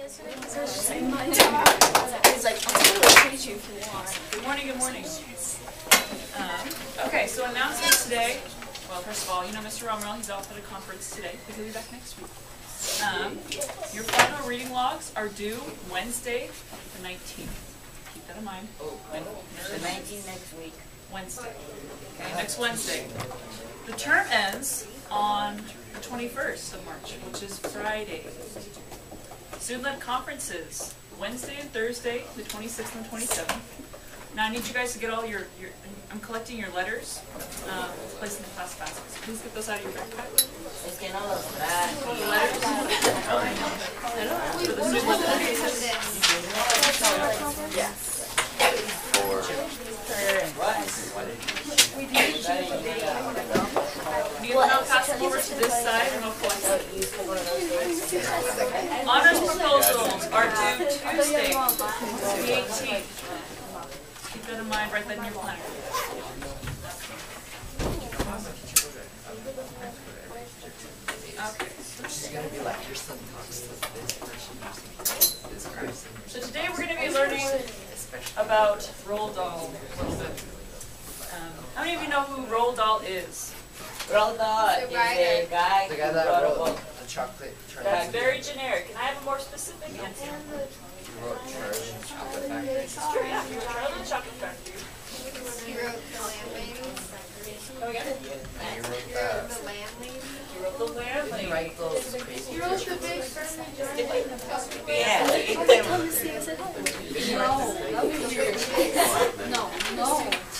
He's like, I'll treat you if you want. Good morning, good morning. Okay, so announcements today. Well, first of all, you know Mr. Romero, he's off at a conference today, but he'll be back next week. Your final reading logs are due Wednesday, the 19th. Keep that in mind. The 19th next week. Wednesday. Okay, next Wednesday. The term ends on the 21st of March, which is Friday. Student-led conferences, Wednesday and Thursday, the 26th and 27th. Now I need you guys to get all your I'm collecting your letters, placed in the class baskets. Please get those out of your backpack. Es que no los trae. The letters. For the student-led conferences. Yes. You can now pass them over to this side and I'll collect them. Honors proposals are due Tuesday, the 18th. Keep that in mind, write that in your planner. Okay. So today we're going to be learning about Roald Dahl a little bit. How many of you know who Roald Dahl is? Roald Dahl is the guy that wrote the chocolate That's very generic. Can I have a more specific answer? He wrote Charlie and the Chocolate Factory. Yeah, he wrote Charlie and the Chocolate Factory. He wrote The Landlady. Oh, yeah? And he wrote The Landlady. He wrote The Landlady. He wrote those crazy He wrote The Big Friendly Giant. Yeah. No.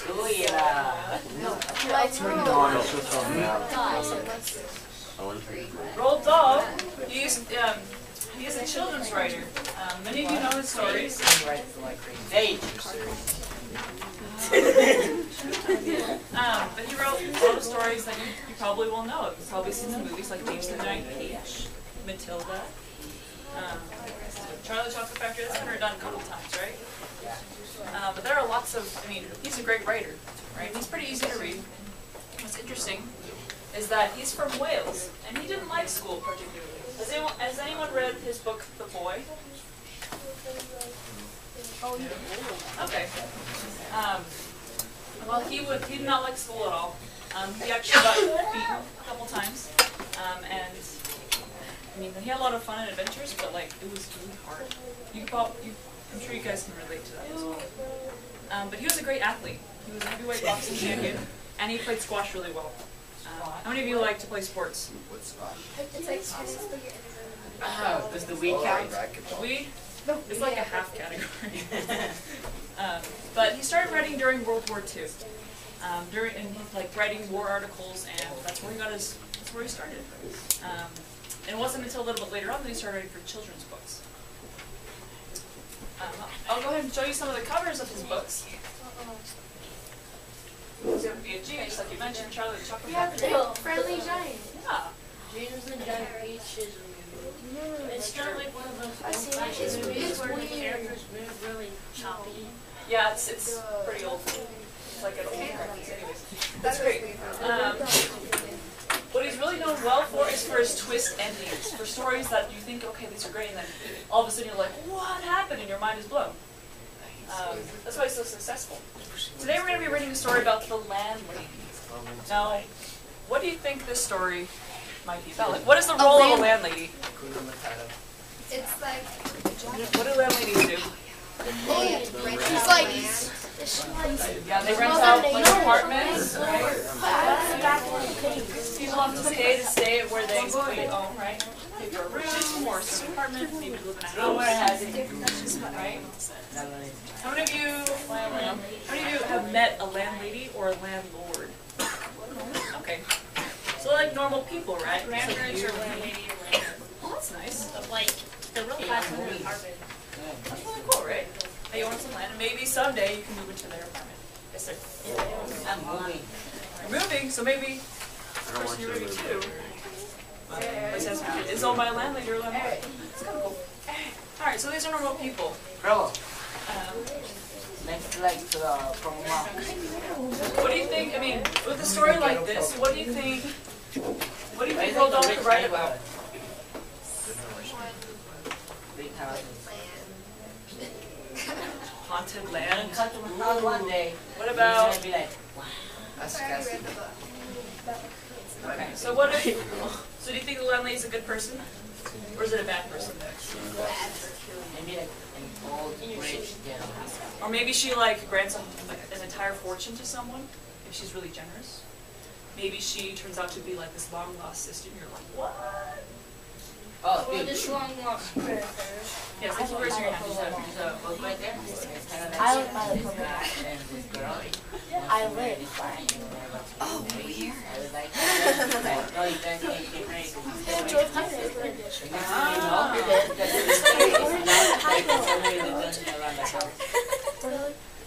Uy, la. Roald Dahl, he is a children's writer. Many of you know his stories. Hey. But he wrote a lot of stories that you probably will know. You've probably seen the movies like James the Giant Peach, Matilda, Charlie the Chocolate Factory. That's been redone a couple times, right? But there are lots of, he's a great writer, right? He's pretty easy to read. What's interesting is that he's from Wales, and he didn't like school particularly. Has anyone read his book, The Boy? Oh, yeah. Okay. Well, he did not like school at all. He actually got beaten a couple times, and he had a lot of fun and adventures, but it was really hard. I'm sure you guys can relate to that as well. But he was a great athlete. He was a heavyweight boxing champion, and he played squash really well. How many of you like to play sports? What's squash? It's like tennis, but you're Does the weed count? We? It's like a half category. But he started writing during World War II. Writing war articles, and that's where he started. And it wasn't until a little bit later on that he started writing for children's books. I'll go ahead and show you some of the covers of his books. So it would be a G, just like you mentioned, Charlie the Chocolate Factory. Friendly Giant. Yeah. James the Giant Peach is it's kind of like one of those old-fashioned movies where the characters move really choppy. Yeah, it's pretty old. It's like an old cartoon. Anyways, that's great. What he's really known well for is for his twist endings, for stories that you think, okay, these are great, and then all of a sudden you're like, what happened? And your mind is blown. That's why he's so successful. Today we're going to be reading a story about the landlady. Now, what do you think this story might be about? What is the role of a landlady? It's like What do landladies do? he's like Yeah, they rent out apartments, right? People have to stay at where they own, right? Pay for a room or some apartment, maybe live in a house, right? How many of you have met a landlady or a landlord? Okay. So like normal people, right? Grandparents or landlady or landlord. Oh, that's nice. But the real class of the apartment. That's really cool, right? They own some land, and maybe someday you can move into their apartment. Yes, sir. I'm moving. You're moving, so maybe the person you're moving to is owned by a landlady or a landlord. It's kind of cool. All right, so these are normal people. Bro. Next from mom. What do you think? With a story like this, what do you think Roald Dahl could write about? haunted I'm land. gonna come to my house one day. What And about? you're gonna be like, That's I already Cassie. read the book. Okay, so what if? So do you think the landlady's a good person, or is it a bad person? maybe like an old rich gentleman. Or maybe she like grants like an entire fortune to someone if she's really generous. Maybe she turns out to be like this long lost sister, and you're like, what? Oh, Well, dude. this long lost predator. Yes, thank you for raising your hand. There's a book right there. It's kind of like I live by the this purple guy box. and this girl. I live by. Oh, weird. I was like, no, you guys can't get married. I drove through this right there.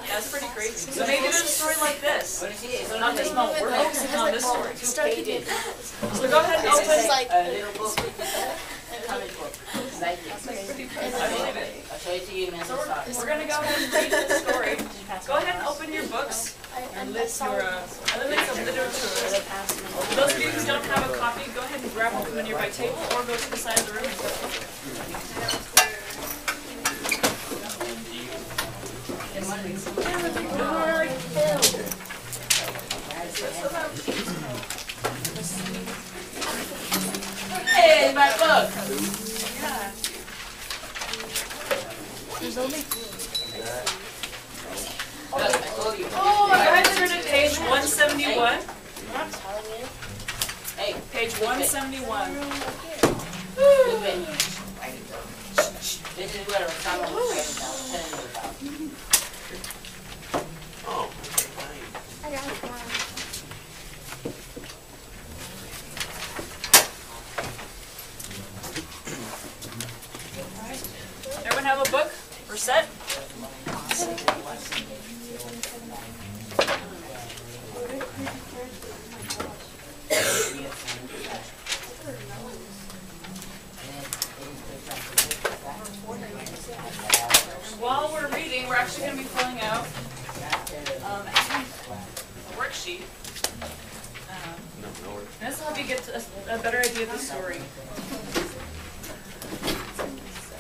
That's pretty crazy. So maybe there's a story like this. What is it? It's Not this one. We're focusing on this story. pages. So go ahead and It's open. like a little book. Comic book. Like this. I believe it. I'll show it to you in a So minute. we're gonna go ahead and read the story. Go ahead and open your books and list your elements of literature. For those of you who don't have a copy, go ahead and grab one from the nearby table or go to the side of the room and get one. Hey, my book! Yeah. Look, I told you. Go ahead and turn to page 171. Hey, Page 171. look at me. This is what Osama was telling you about. Oh, I got one. Everyone have a book? We're set? While we're reading, we're actually going to be filling out a worksheet. And this will help you get a better idea of the story.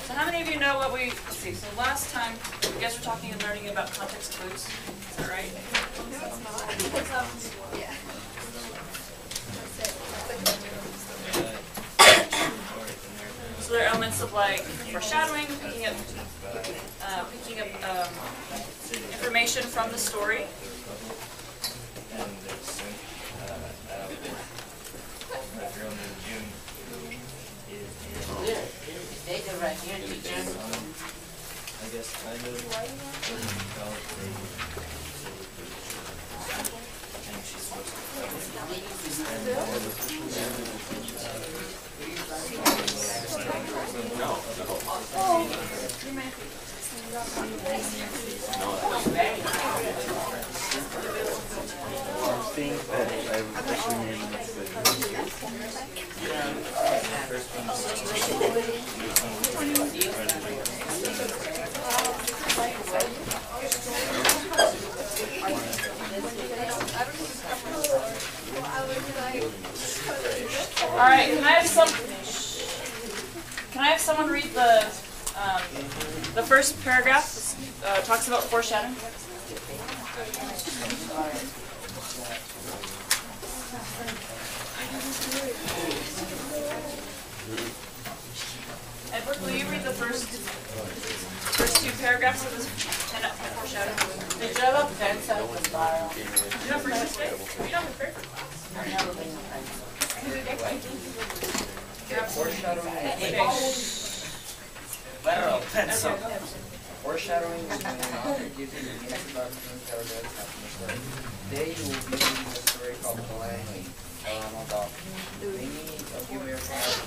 So how many of you know what we, let's see, so last time you guys were talking and learning about context clues, is that right? No, it's not. Yeah. So there are elements of like foreshadowing, picking up information from the story. There, it's dated right here, teacher. I guess kind of. And she's supposed to. All right, can I have someone read the first paragraph? Talks about foreshadowing. Edward, will you read the first two paragraphs of this foreshadowing? Did you have a pencil to borrow? You know first grade? You know first grade? I've never been a pencil. Borrow pencil. Foreshadowing is when an author gives you the music about things that are going to happen in the story. Today you will be reading a story called Landlady by Ronald Dahl. Many of you may recognize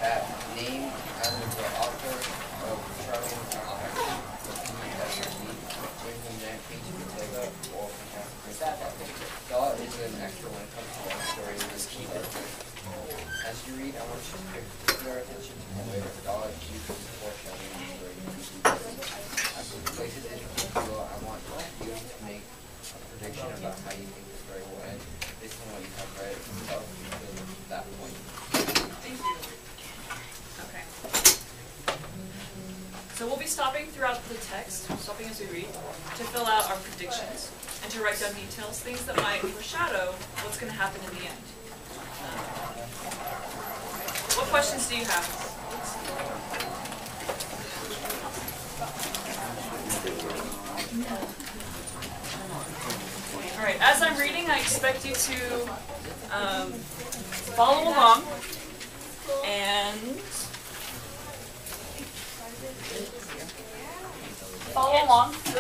that name as the author of Charlie and the Dahl is an expert when it comes to long stories and key as you read, I want you to pay particular attention to the way that Dahl uses foreshadowing in the story. As it places it in the I want you to make a prediction about how you think the story will end based on what you have read up to that point. Thank you. Okay. So So we'll be stopping throughout the text, stopping as we read, to fill out our predictions and to write down details, things that might foreshadow what's going to happen in the end. What questions do you have? All right, as I'm reading, I expect you to follow along and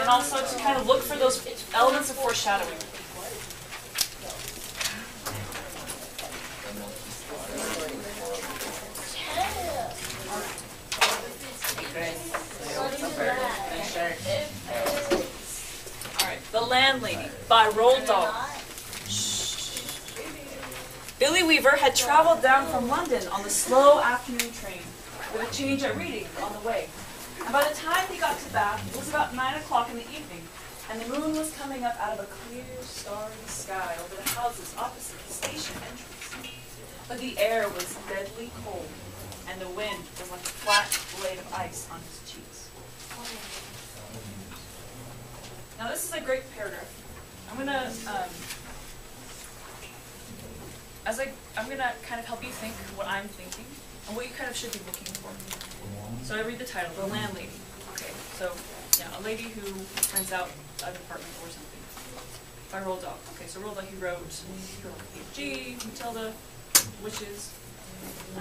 also to kind of look for those elements of foreshadowing. The Landlady by Roald Dahl. Billy Weaver had traveled down from London on the slow afternoon train with a change at Reading on the way. And by the time he got to Bath, it was about 9 o'clock in the evening, and the moon was coming up out of a clear, starry sky over the houses opposite the station entrance. But the air was deadly cold, and the wind was like a flat blade of ice on his cheeks. Now this is a great paragraph. I'm gonna kind of help you think what I'm thinking and what you kind of should be looking for. So I read the title, The Landlady. Okay, so yeah, a lady who rents out an apartment or something. By Roald Dahl. Okay, so Roald Dahl, he wrote G, Matilda, Witches.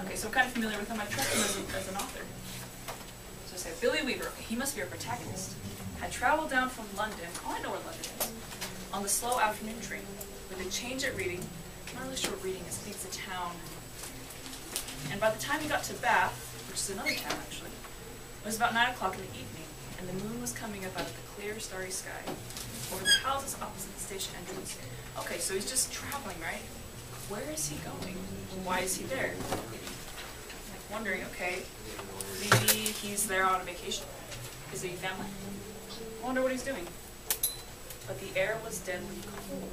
Okay, so I'm kind of familiar with him. I trust him as an author. So I say, Billy Weaver, okay, he must be our protagonist, had traveled down from London, oh I know where London is, on the slow afternoon train, with a change at Reading. I'm not really sure what Reading is, I think it's a town. And by the time he got to Bath, which is another town actually, it was about 9 o'clock in the evening, and the moon was coming up out of the clear, starry sky over the houses opposite the station entrance. Okay, so he's just traveling, right? Where is he going? Why is he there? Like wondering, okay, maybe he's there on a vacation. Is he family? I wonder what he's doing. But the air was deadly cold.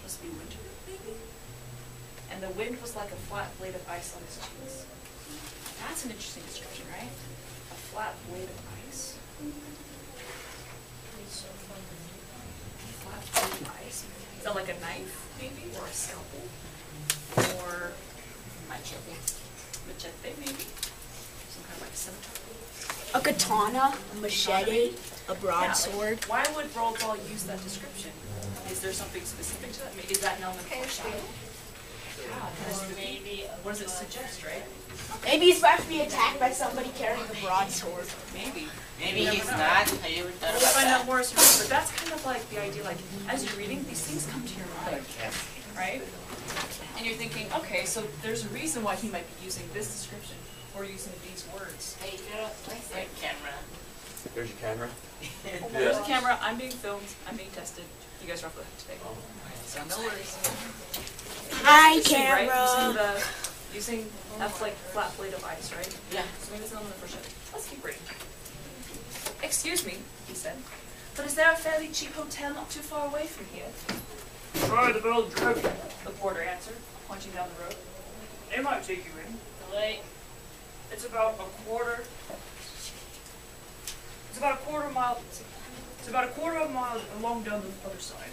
Must be winter, maybe? And the wind was like a flat blade of ice on his cheeks. That's an interesting description, right? A flat blade of ice. Flat blade of ice. Is that like a knife, maybe? Or a scalpel? Or machete. Machete, maybe? Some kind of like scimitar. A katana, a machete, a broadsword. Why would Roald Dahl use that description? Is there something specific to that? Is that an element of foreshadowing? Yeah, what does it suggest, right? Maybe he's about to be attacked by somebody carrying a broadsword. Maybe. Maybe he's not. Have you ever thought We'll about find that? out more as we read, but that's kind of like the idea, like, as you're reading, these things come to your mind, right? And you're thinking, okay, so there's a reason why he might be using this description or using these words. Hey, where's the camera? There's your camera. There's a camera, I'm being filmed, I'm being tested. You guys are off the hook today. So no worries. Hi, Interesting, right? camera. Using that flat blade of ice, right? Yeah. So maybe it's not on the first shot. Let's keep reading. Excuse me, he said, but is there a fairly cheap hotel not too far away from here? Try the Bell Dragon, the porter answered, pointing down the road. They might take you in. Wait. It's about a quarter of a mile along down the other side.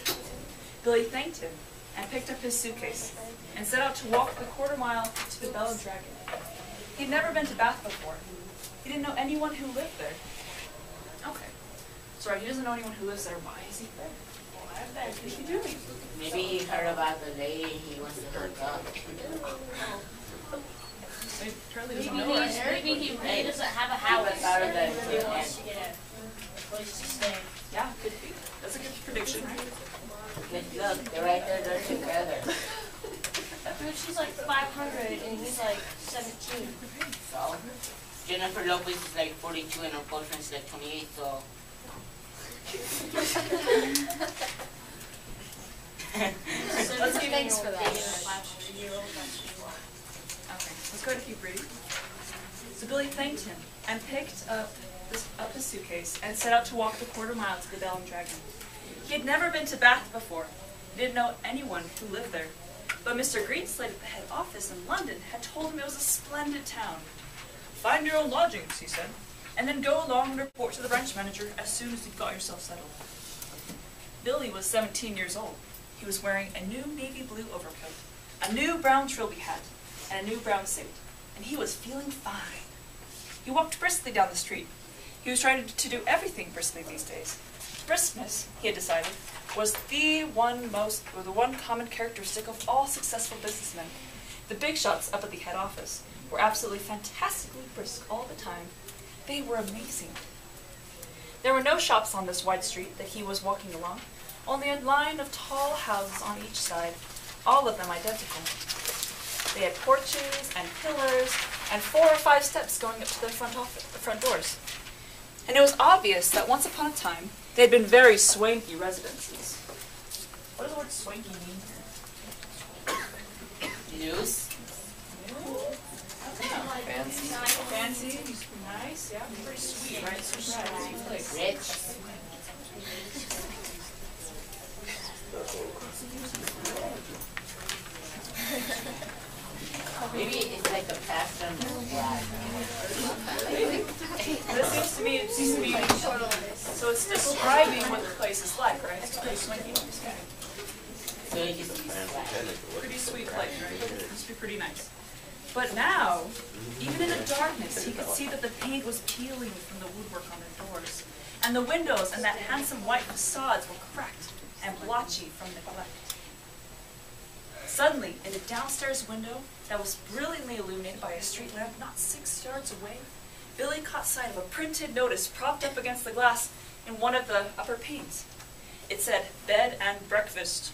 Billy thanked him and picked up his suitcase and set out to walk the quarter mile to the Bell Dragon. He'd never been to Bath before. He didn't know anyone who lived there. Okay. Sorry, he doesn't know anyone who lives there. Why is he there? What is he doing? Maybe he heard about the lady he wants to hook up. He apparently doesn't know her. Maybe he really doesn't have a house. He wants to get a place to stay. Yeah, could be. That's a good prediction, right? Look, they're right there, they're together. Dude, she's like 500 and he's like 17. So, Jennifer Lopez is like 42 and her boyfriend's like 28, so. Let's give Thanks for that. Okay, let's go ahead and keep reading. So Billy thanked him and picked up his suitcase and set out to walk the quarter mile to the Bell and Dragon. He had never been to Bath before. He didn't know anyone who lived there. But Mr. Greenslade at the head office in London had told him it was a splendid town. Find your own lodgings, he said. and then go along and report to the branch manager as soon as you've got yourself settled. Billy was 17 years old. He was wearing a new navy blue overcoat, a new brown trilby hat, and a new brown suit, and he was feeling fine. He walked briskly down the street. He was trying to do everything briskly these days. Briskness, he had decided, was the one common characteristic of all successful businessmen. The big shots up at the head office were absolutely fantastically brisk all the time. They were amazing. There were no shops on this wide street that he was walking along, only a line of tall houses on each side, all of them identical. They had porches and pillars and 4 or 5 steps going up to their front doors. And it was obvious that once upon a time, they had been very swanky residences. What does the word swanky mean here? News. Fancy. Fancy, nice, yeah, pretty sweet, right? So Rich. Maybe it's like a passion. Yeah. It seems to me, so it's describing what the place is like, right? It's pretty swanky. So you just Pretty sweet place, right? It must be pretty nice. But now, even in the darkness, he could see that the paint was peeling from the woodwork on their doors, and the windows and that handsome white facades were cracked and blotchy from neglect. Suddenly, in a downstairs window that was brilliantly illuminated by a street lamp not 6 yards away, Billy caught sight of a printed notice propped up against the glass in one of the upper panes. It said, "Bed and breakfast."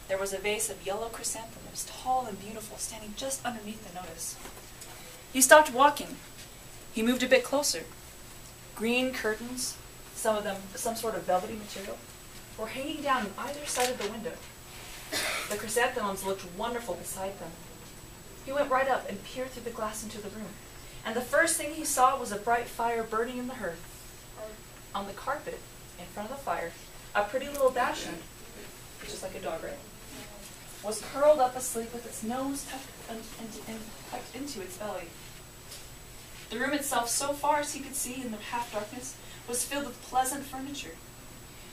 There was a vase of yellow chrysanthemums, tall and beautiful, standing just underneath the notice. He stopped walking. He moved a bit closer. Green curtains, some of them some sort of velvety material, were hanging down on either side of the window. The chrysanthemums looked wonderful beside them. He went right up and peered through the glass into the room, and the first thing he saw was a bright fire burning in the hearth. On the carpet, in front of the fire, a pretty little dachshund, which is like a dog, right, was curled up asleep with its nose tucked into its belly. The room itself, so far as he could see in the half-darkness, was filled with pleasant furniture.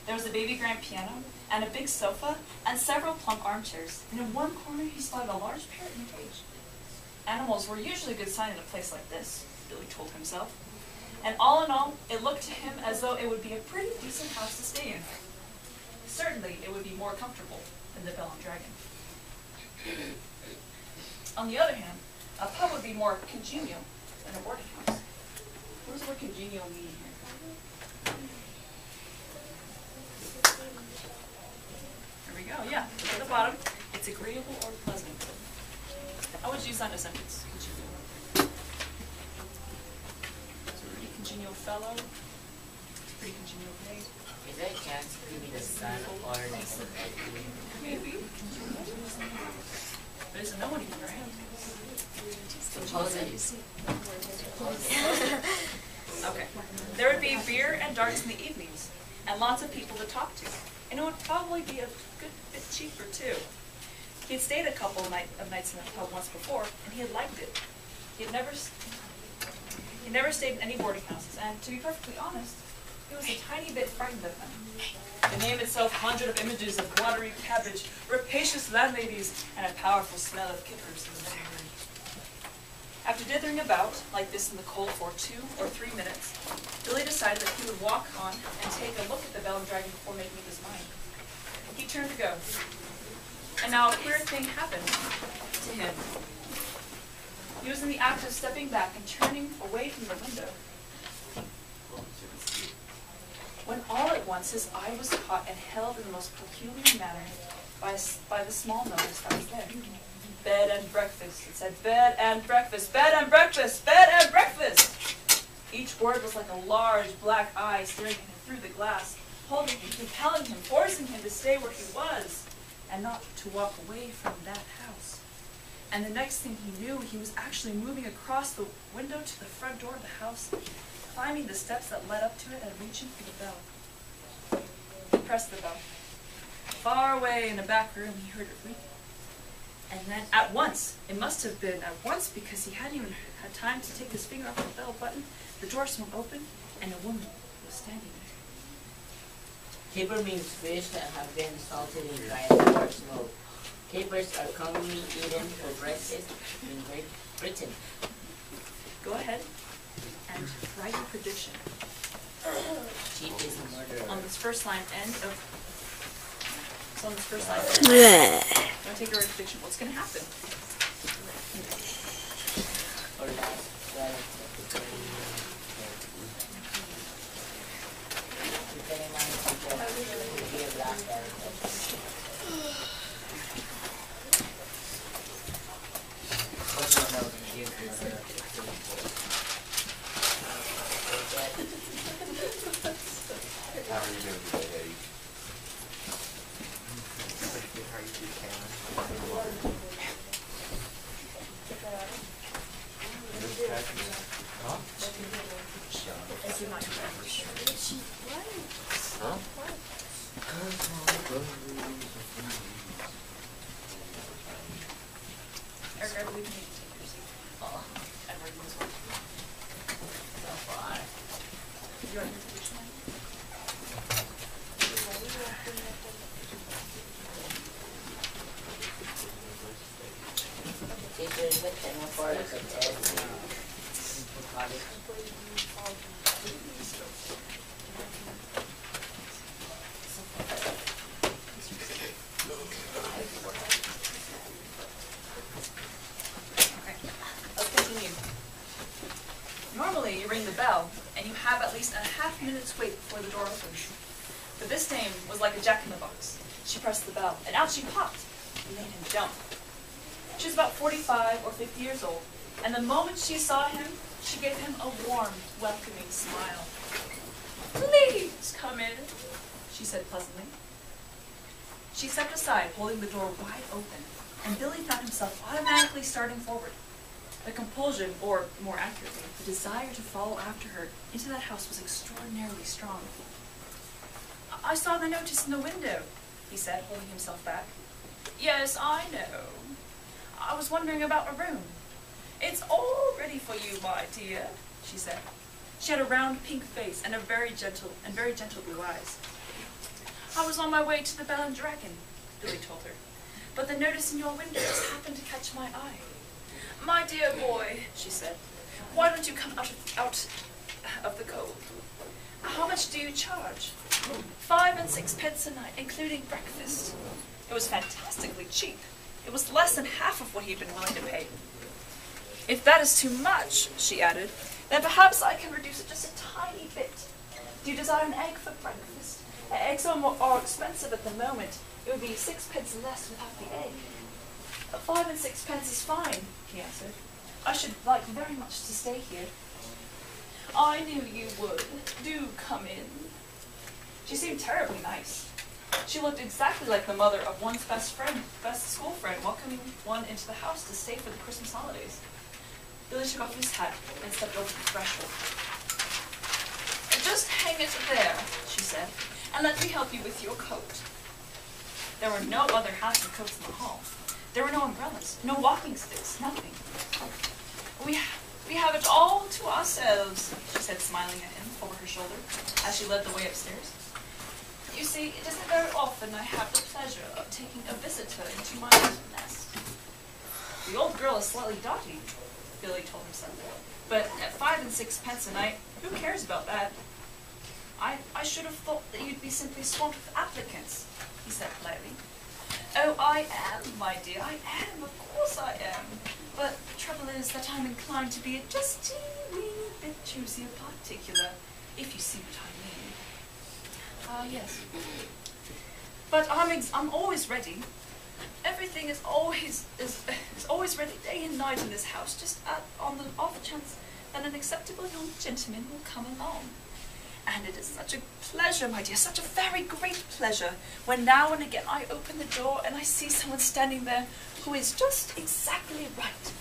There was a baby grand piano, and a big sofa, and several plump armchairs, and in one corner he spotted a large parrot in a cage. Animals were usually a good sign in a place like this, Billy told himself, and all in all, it looked to him as though it would be a pretty decent house to stay in. Certainly, it would be more comfortable than the Bell and Dragon. On the other hand, a pub would be more congenial than a boarding house. What does the word congenial mean here? There we go, yeah. Look at the bottom. It's agreeable or pleasant. I would use that in a sentence. Congenial. It's a pretty congenial fellow. It's pretty congenial day. Is that a chance to be the son or like the nephew? Maybe. But isn't no one even around? Supposedly. Okay. There would be beer and darts in the evenings, and lots of people to talk to. And it would probably be a good bit cheaper, too. He had stayed a couple of nights in the pub once before, and he had liked it. He never stayed in any boarding houses, and to be perfectly honest, he was a tiny bit frightened of them. The name itself conjured up images of watery cabbage, rapacious landladies, and a powerful smell of kippers in the air. After dithering about, like this in the cold for 2 or 3 minutes, Billy decided that he would walk on and take a look at the Bell and Dragon before making up his mind. He turned to go. And now a queer thing happened to him. He was in the act of stepping back and turning away from the window, when all at once his eye was caught and held in the most peculiar manner by the small notice that was there. Bed and breakfast. It said, bed and breakfast, bed and breakfast, bed and breakfast. Each word was like a large black eye staring at him through the glass, holding him, compelling him, forcing him to stay where he was, and not to walk away from that house. And the next thing he knew, he was actually moving across the window to the front door of the house, climbing the steps that led up to it and reaching for the bell. He pressed the bell. Far away in the back room, he heard it ring. And then at once, it must have been at once because he hadn't even had time to take his finger off the bell button, the door swung open and a woman was standing there. Caper means fish that have been salted in dry or smoked. Capers are commonly eaten for breakfast in Great Britain. Go ahead and write your prediction She is a murderer. on this first line end of. So on this first line. Don't take your prediction. What's going to happen? Or last relative. Depending on the people, it could be a last relative. How are you doing today, Eddie? How are you doing, Cameron? Huh? As you might remember, sure. Huh? Eric, I believe you need to take your seat. Edward, this one. So far. You want your prediction line? Teacher is a tenor for the test. Okay, let's continue. Normally, you ring the bell, and you have at least a half-minute's wait before the door opens. But this dame was like a jack-in-the-box. She pressed the bell, and out she popped, and made him jump. She was about 45 or 50 years old, and the moment she saw him, she gave him a warm, welcoming smile. "Please come in," she said pleasantly. She stepped aside, holding the door wide open, and Billy found himself automatically starting forward. The compulsion, or more accurately, the desire to follow after her into that house was extraordinarily strong. "I saw the notice in the window," he said, holding himself back. "Yes, I know. I was wondering about a room. It's all ready for you, my dear," she said. She had a round pink face and very gentle blue eyes. "I was on my way to the Bell and Dragon," Billy told her, "but the notice in your window just happened to catch my eye." "My dear boy," she said, "why don't you come out of the cold? How much do you charge?" 5 and 6 pence a night, including breakfast. It was fantastically cheap. It was less than half of what he'd been willing to pay. "If that is too much," she added, "then perhaps I can reduce it just a tiny bit. Do you desire an egg for breakfast? Eggs are expensive at the moment. It would be 6 pence less without the egg." 5 and 6 pence is fine," he answered. "I should like very much to stay here." "I knew you would. Do come in." She seemed terribly nice. She looked exactly like the mother of one's best school friend, welcoming one into the house to stay for the Christmas holidays. Billy took off his hat and stepped over the threshold. "Just hang it there," she said, "and let me help you with your coat." There were no other hats and coats in the hall. There were no umbrellas, no walking sticks, nothing. We have it all to ourselves," she said, smiling at him over her shoulder as she led the way upstairs. "You see, it isn't very often I have the pleasure of taking a visitor into my little nest." "The old girl is slightly dotty," Billy told himself. "But at 5 and 6 pence a night, who cares about that?" I should have thought that you'd be simply swamped with applicants," he said politely. "Oh, I am, my dear, I am, of course I am. But the trouble is that I'm inclined to be just a teeny bit choosy and particular, if you see what I mean." "Yes. But I'm always ready. Everything is always ready day and night in this house, just on the off chance that an acceptable young gentleman will come along. And it is such a pleasure, my dear, such a very great pleasure, when now and again I open the door and I see someone standing there who is just exactly right."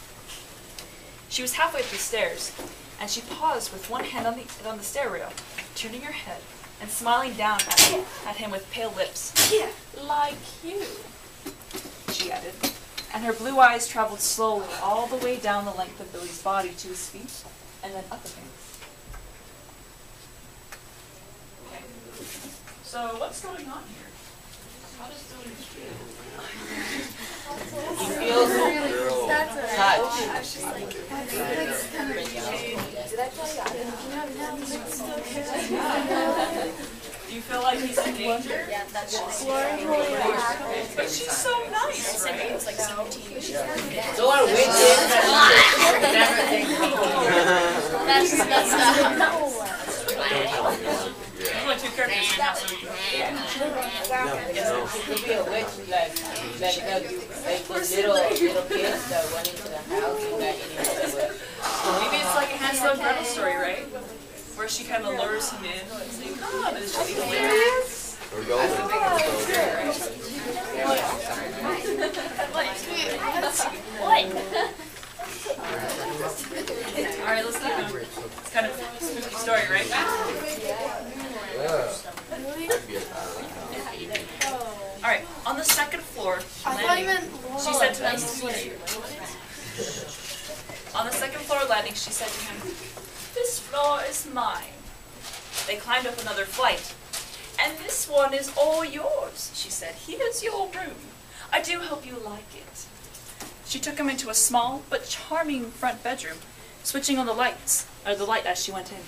She was halfway up the stairs, and she paused with one hand on the stair rail, turning her head and smiling down at him with pale lips. "Like you," she added. and her blue eyes traveled slowly all the way down the length of Billy's body to his feet, and then up again. Okay. So what's going on here? How does Billy feel? He feels That's what touch. I was just like, Did I tell you? Do you feel like he's in danger? yeah, that's just But she's so nice, I right? was like 17, but she's So are witches. that's There's only two characters in that, so we can... It could be a witch, like those little kids that went into the house and got eaten by the witch. Maybe it's like a Hansel and Gretel story, right? Where she kind of lures him in and says, come on, and she'll eat him later. Alright, let's keep going. It's kind of a spooky story, right? Alright, on the second floor, landing, she said to him, on the second floor landing, she said to him, this floor is mine. They climbed up another flight. And this one is all yours, she said. Here's your room. I do hope you like it. She took him into a small but charming front bedroom, switching on the light as she went in.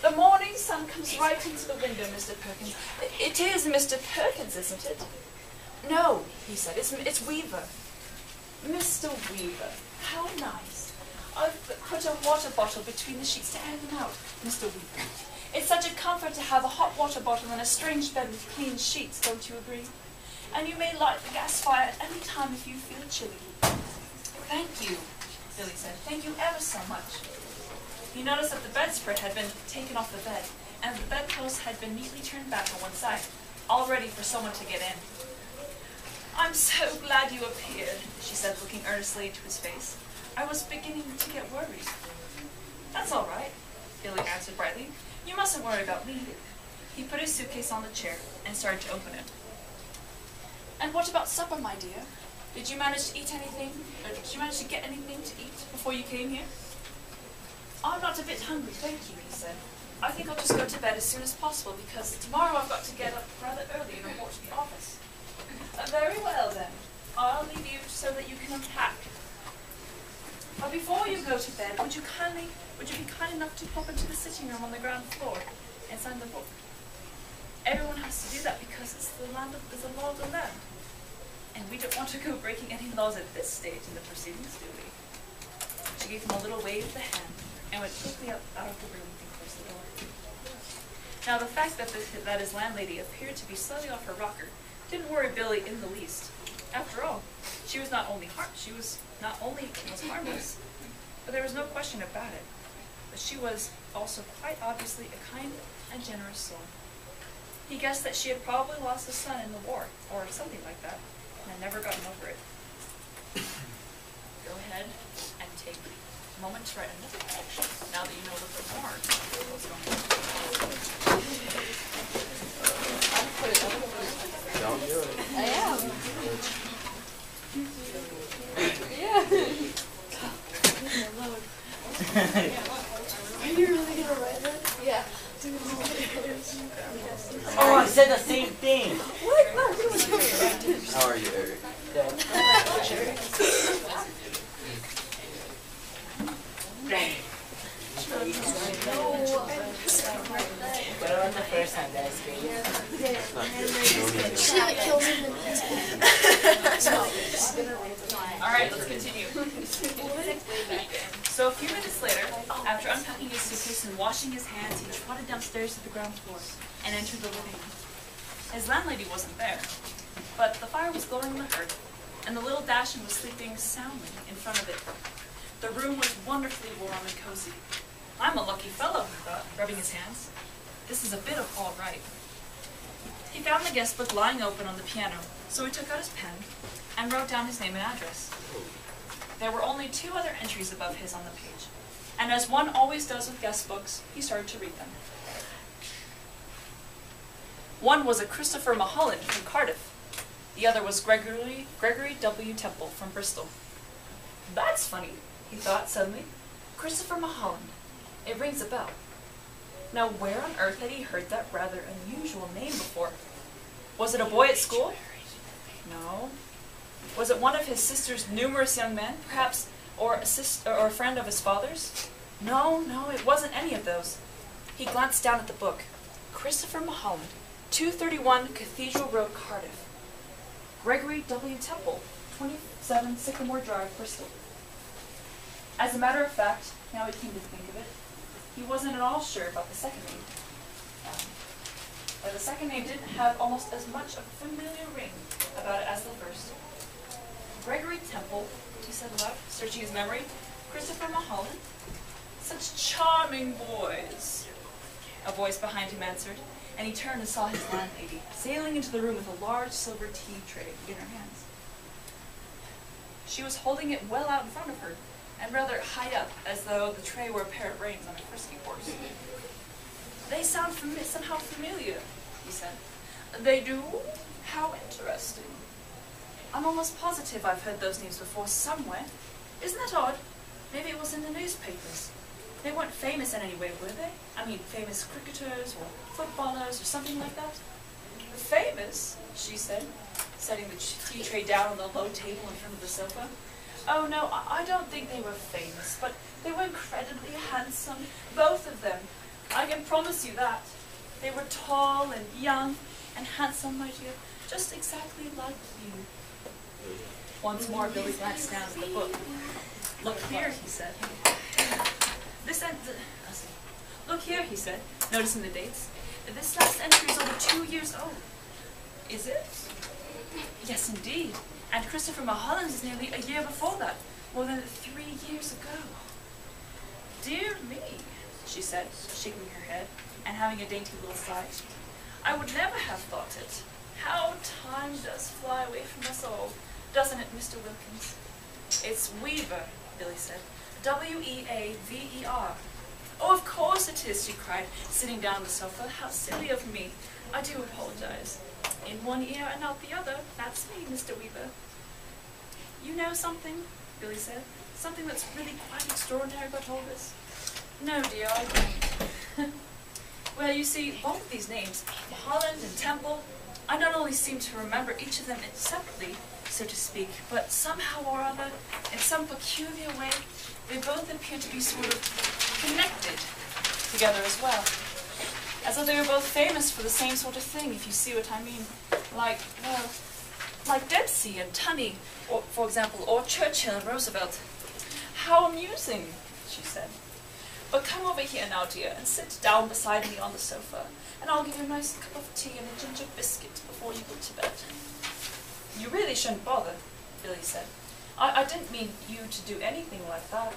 The morning sun comes right into the window, Mr. Perkins. It is Mr. Perkins, isn't it? No, he said. It's Weaver. Mr. Weaver, how nice. I've put a water bottle between the sheets to air them out, Mr. Weaver. It's such a comfort to have a hot water bottle and a strange bed with clean sheets, don't you agree? And you may light the gas fire at any time if you feel chilly. Thank you, Billy said. Thank you ever so much. He noticed that the bedspread had been taken off the bed, and the bedpost had been neatly turned back on one side, all ready for someone to get in. I'm so glad you appeared, she said, looking earnestly into his face. I was beginning to get worried. That's all right, Billy answered brightly. You mustn't worry about me. He put his suitcase on the chair and started to open it. And what about supper, my dear? Did you manage to eat anything, or did you manage to get anything to eat before you came here? I'm not a bit hungry, thank you, he said. I think I'll just go to bed as soon as possible because tomorrow I've got to get up rather early and report to the office. Very well then. I'll leave you so that you can unpack. But before you go to bed, would you be kind enough to pop into the sitting room on the ground floor and sign the book? Everyone has to do that because it's the law of the land. And we don't want to go breaking any laws at this stage in the proceedings, do we? She gave him a little wave of the hand and went quickly out of the room and closed the door. Now the fact that his landlady appeared to be slightly off her rocker didn't worry Billy in the least. After all, she was not only harmless, but there was no question about it. But she was also quite obviously a kind and generous soul. He guessed that she had probably lost a son in the war, or something like that, and had never gotten over it. Go ahead and take a moment to write another correction, now that you know a little bit more what's going on. Don't do it. I am. Are you really gonna write that? Yeah. Oh, I said the same thing. What? No, How are you, Eric? What about the first time that I screamed? She like kills him in his Alright, let's continue. So a few minutes later, after unpacking his suitcase and washing his hands, he trotted downstairs to the ground floor and entered the living room. His landlady wasn't there, but the fire was glowing on the hearth, and the little Dachshund was sleeping soundly in front of it. The room was wonderfully warm and cozy. I'm a lucky fellow, he thought, rubbing his hands. This is a bit of all right. He found the guest book lying open on the piano, so he took out his pen and wrote down his name and address. There were only 2 other entries above his on the page, and as one always does with guest books, he started to read them. One was a Christopher Mulholland from Cardiff. The other was Gregory W. Temple from Bristol. That's funny, he thought suddenly. Christopher Mulholland. It rings a bell. Now where on earth had he heard that rather unusual name before? Was it a boy at school? No. Was it one of his sister's numerous young men, perhaps, or a friend of his father's? No, it wasn't any of those. He glanced down at the book. Christopher Mulholland, 231 Cathedral Road, Cardiff. Gregory W. Temple, 27 Sycamore Drive, Bristol. As a matter of fact, now he came to think of it, he wasn't at all sure about the second name. But the second name didn't have almost as much of a familiar ring about it as the first. Gregory Temple, he said aloud, searching his memory. Christopher Mulholland. Such charming boys. A voice behind him answered, and he turned and saw his landlady sailing into the room with a large silver tea tray in her hands. She was holding it well out in front of her, and rather high up, as though the tray were a pair of reins on a frisky horse. They sound somehow familiar, he said. They do? How interesting. I'm almost positive I've heard those names before somewhere. Isn't that odd? Maybe it was in the newspapers. They weren't famous in any way, were they? I mean, famous cricketers or footballers or something like that? Famous, she said, setting the tea tray down on the low table in front of the sofa. Oh no, I don't think they were famous, but they were incredibly handsome, both of them. I can promise you that. They were tall and young and handsome, my dear, just exactly like you. Once more, Billy glanced down at the book. Look here, he said. Look here, he said, noticing the dates. This last entry is over 2 years old. Is it? Yes, indeed. And Christopher Mulholland is nearly a year before that, more than 3 years ago. Dear me, she said, shaking her head and having a dainty little sigh. I would never have thought it. How time does fly away from us all, doesn't it, Mr. Wilkins? It's Weaver, Billy said. W-E-A-V-E-R. Oh, of course it is, she cried, sitting down on the sofa. How silly of me. I do apologize. In one ear and out the other, that's me, Mr. Weaver. You know something, Billy said. Something that's really quite extraordinary about all this? No, dear, I don't. Well, you see, both of these names, Mulholland and Temple, I not only seem to remember each of them separately, so to speak, but somehow or other, in some peculiar way, they both appear to be sort of connected together as well. As though they were both famous for the same sort of thing, if you see what I mean. Like Dempsey and Tunney, or, for example, or Churchill and Roosevelt. How amusing, she said. But come over here now, dear, and sit down beside me on the sofa, and I'll give you a nice cup of tea and a ginger biscuit before you go to bed. You really shouldn't bother, Billy said. I didn't mean you to do anything like that.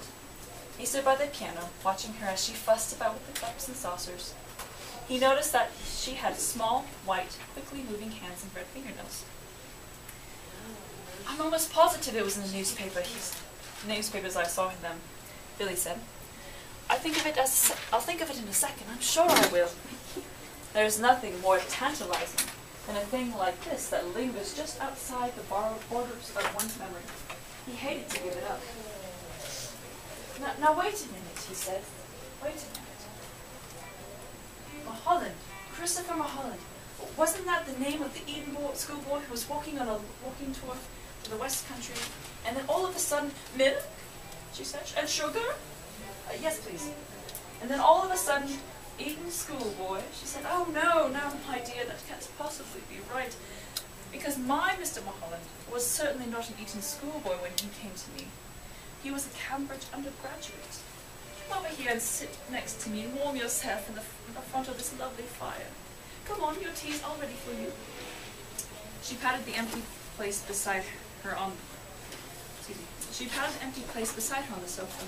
He stood by the piano, watching her as she fussed about with the cups and saucers. He noticed that she had small, white, quickly moving hands and red fingernails. I'm almost positive it was in the newspapers I saw them, Billy said. I'll think of it in a second, I'm sure I will. There's nothing more tantalizing than a thing like this that lingers just outside the borrowed borders of one's memory. He hated to give it up. Now wait a minute, he said. Wait a minute. Mulholland, Christopher Mulholland. Wasn't that the name of the Eton schoolboy who was walking on a walking tour to the West Country, and then all of a sudden, milk? She said, and sugar? Yes, please. And then all of a sudden, Eton schoolboy. She said, oh no, my dear, that can't possibly be right. Because my Mr. Mulholland was certainly not an Eton schoolboy when he came to me. He was a Cambridge undergraduate. Come over here and sit next to me and warm yourself in the front of this lovely fire. Come on, your tea's all ready for you. She patted the empty place beside her on the sofa,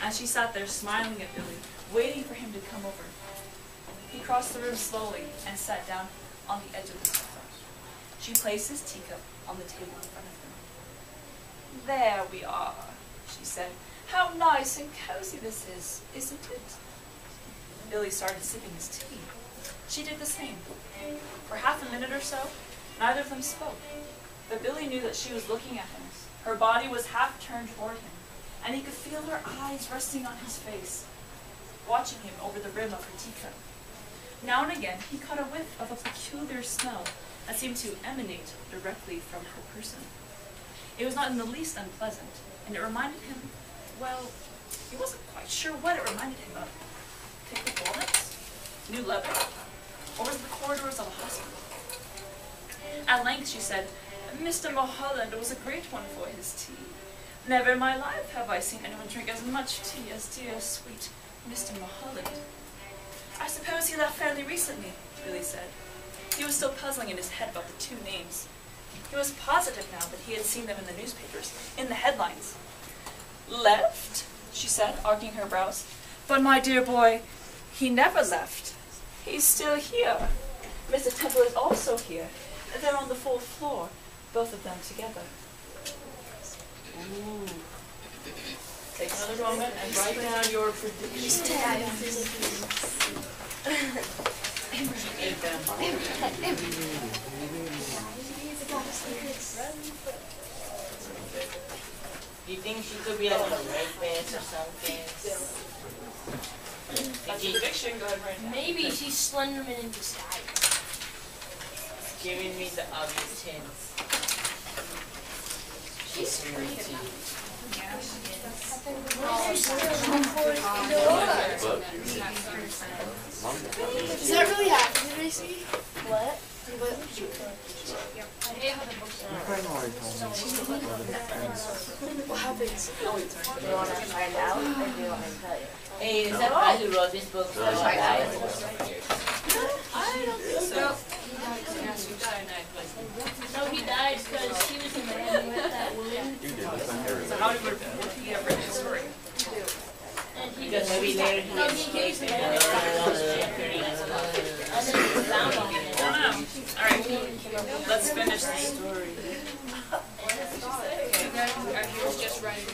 and she sat there smiling at Billy, waiting for him to come over. He crossed the room slowly and sat down on the edge of the sofa. She placed his teacup on the table in front of him. There we are, she said. How nice and cozy this is, isn't it? Billy started sipping his tea. She did the same. For half a minute or so, neither of them spoke. But Billy knew that she was looking at him. Her body was half turned toward him, and he could feel her eyes resting on his face, watching him over the rim of her teacup. Now and again, he caught a whiff of a peculiar smell that seemed to emanate directly from her person. It was not in the least unpleasant, and it reminded him, well, he wasn't quite sure what it reminded him of. Pickled walnuts? New leather? Or was it the corridors of a hospital? At length she said, Mr. Mulholland was a great one for his tea. Never in my life have I seen anyone drink as much tea as dear, sweet Mr. Mulholland. I suppose he left fairly recently, Billy said. He was still puzzling in his head about the two names. He was positive now that he had seen them in the newspapers, in the headlines. Left? She said, arcing her brows. But my dear boy, he never left. He's still here. Mr. Temple is also here. They're on the 4th floor, both of them together. Ooh. Take another moment and write down your predictions. Do you think she could be like a rapist or something? That's a prediction, go ahead and write it down. Maybe she's Slenderman in disguise. Giving me the obvious hints. She's pretty. Yeah. Does that really happen, did I see? What? What happens? Do you want to find out, or do you want me to tell you? Hey, is that guy who wrote this book still alive? I don't think so. No, he died because he was a man with that woman. So how would he ever write the story? And he Because maybe later he no, he was a man with and then he found him. I don't know. Alright, let's finish the story. He was just writing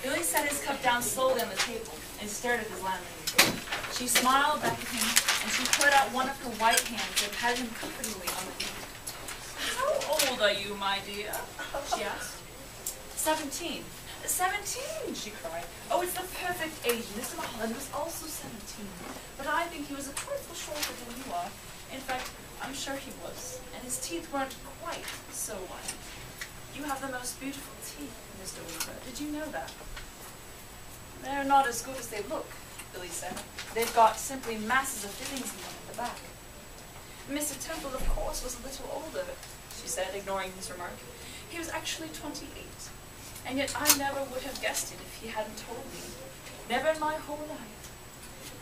Billy set his cup down slowly on the table and stared at his landlady. She smiled back at him, and she put out one of her white hands and patted him comfortingly on the head. How old are you, my dear? She asked. 17. 17, she cried. Oh, it's the perfect age. Mr. Mulholland was also 17. But I think he was a trifle shorter than you are. In fact, I'm sure he was. And his teeth weren't quite so white. You have the most beautiful teeth, Mr. Weaver. Did you know that? They're not as good as they look, Billy said. They've got simply masses of fillings in them at the back. Mr. Temple, of course, was a little older, she said, ignoring his remark. He was actually 28. And yet I never would have guessed it if he hadn't told me. Never in my whole life.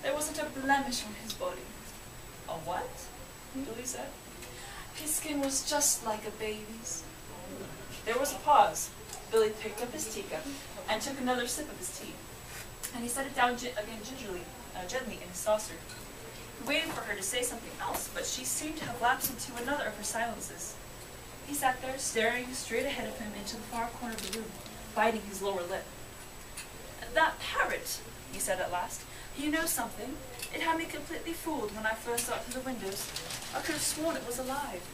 There wasn't a blemish on his body. A what? Billy said. His skin was just like a baby's. There was a pause. Billy picked up his teacup and took another sip of his tea. And he set it down again gently in his saucer. He waited for her to say something else, but she seemed to have lapsed into another of her silences. He sat there, staring straight ahead of him into the far corner of the room, biting his lower lip. That parrot, he said at last. You know something? It had me completely fooled when I first saw it through the windows. I could have sworn it was alive.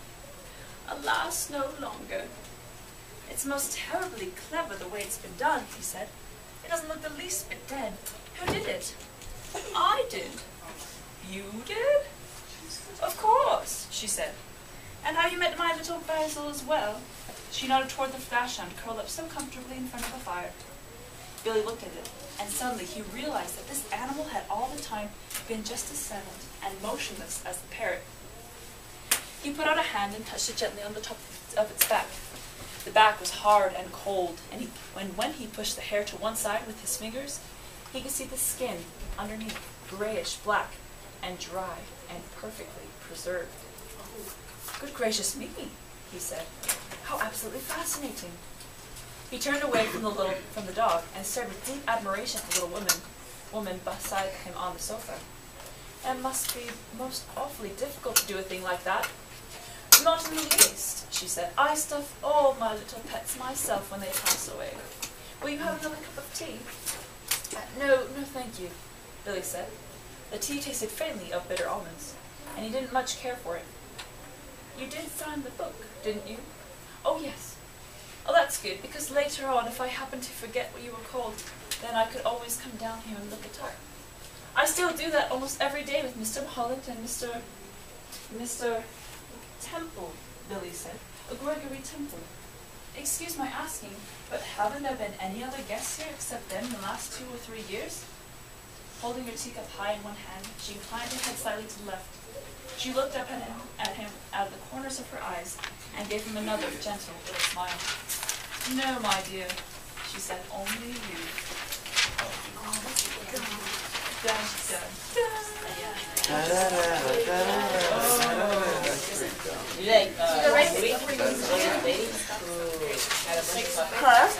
Alas, no longer. It's most terribly clever the way it's been done, he said. It doesn't look the least bit dead. Who did it? I did. You did? Of course, she said. And have you met my little Basil as well? She nodded toward the dachshund curled up so comfortably in front of the fire. Billy looked at it, and suddenly he realized that this animal had all the time been just as silent and motionless as the parrot. He put out a hand and touched it gently on the top of its back. The back was hard and cold, and when he pushed the hair to one side with his fingers, he could see the skin underneath, grayish-black and dry and perfectly preserved. Good gracious me, he said. How absolutely fascinating. He turned away from the dog and stared with deep admiration at the little woman beside him on the sofa. It must be most awfully difficult to do a thing like that. Not in the least, she said. I stuff all my little pets myself when they pass away. Will you have another cup of tea? No, thank you, Billy said. The tea tasted faintly of bitter almonds, and he didn't much care for it. You did sign the book, didn't you? Oh, yes. Oh, that's good, because later on, if I happen to forget what you were called, then I could always come down here and look it up. I still do that almost every day with Mr. Holland and Mr. Temple, Billy said. Gregory Temple. Excuse my asking, but haven't there been any other guests here except them in the last 2 or 3 years? Holding her teacup high in one hand, she inclined her head slightly to the left. She looked up at him out of the corners of her eyes and gave him another gentle little smile. No, my dear, she said, only you. Dun, dun, dun. You like, ladies who had a bunch of puppets?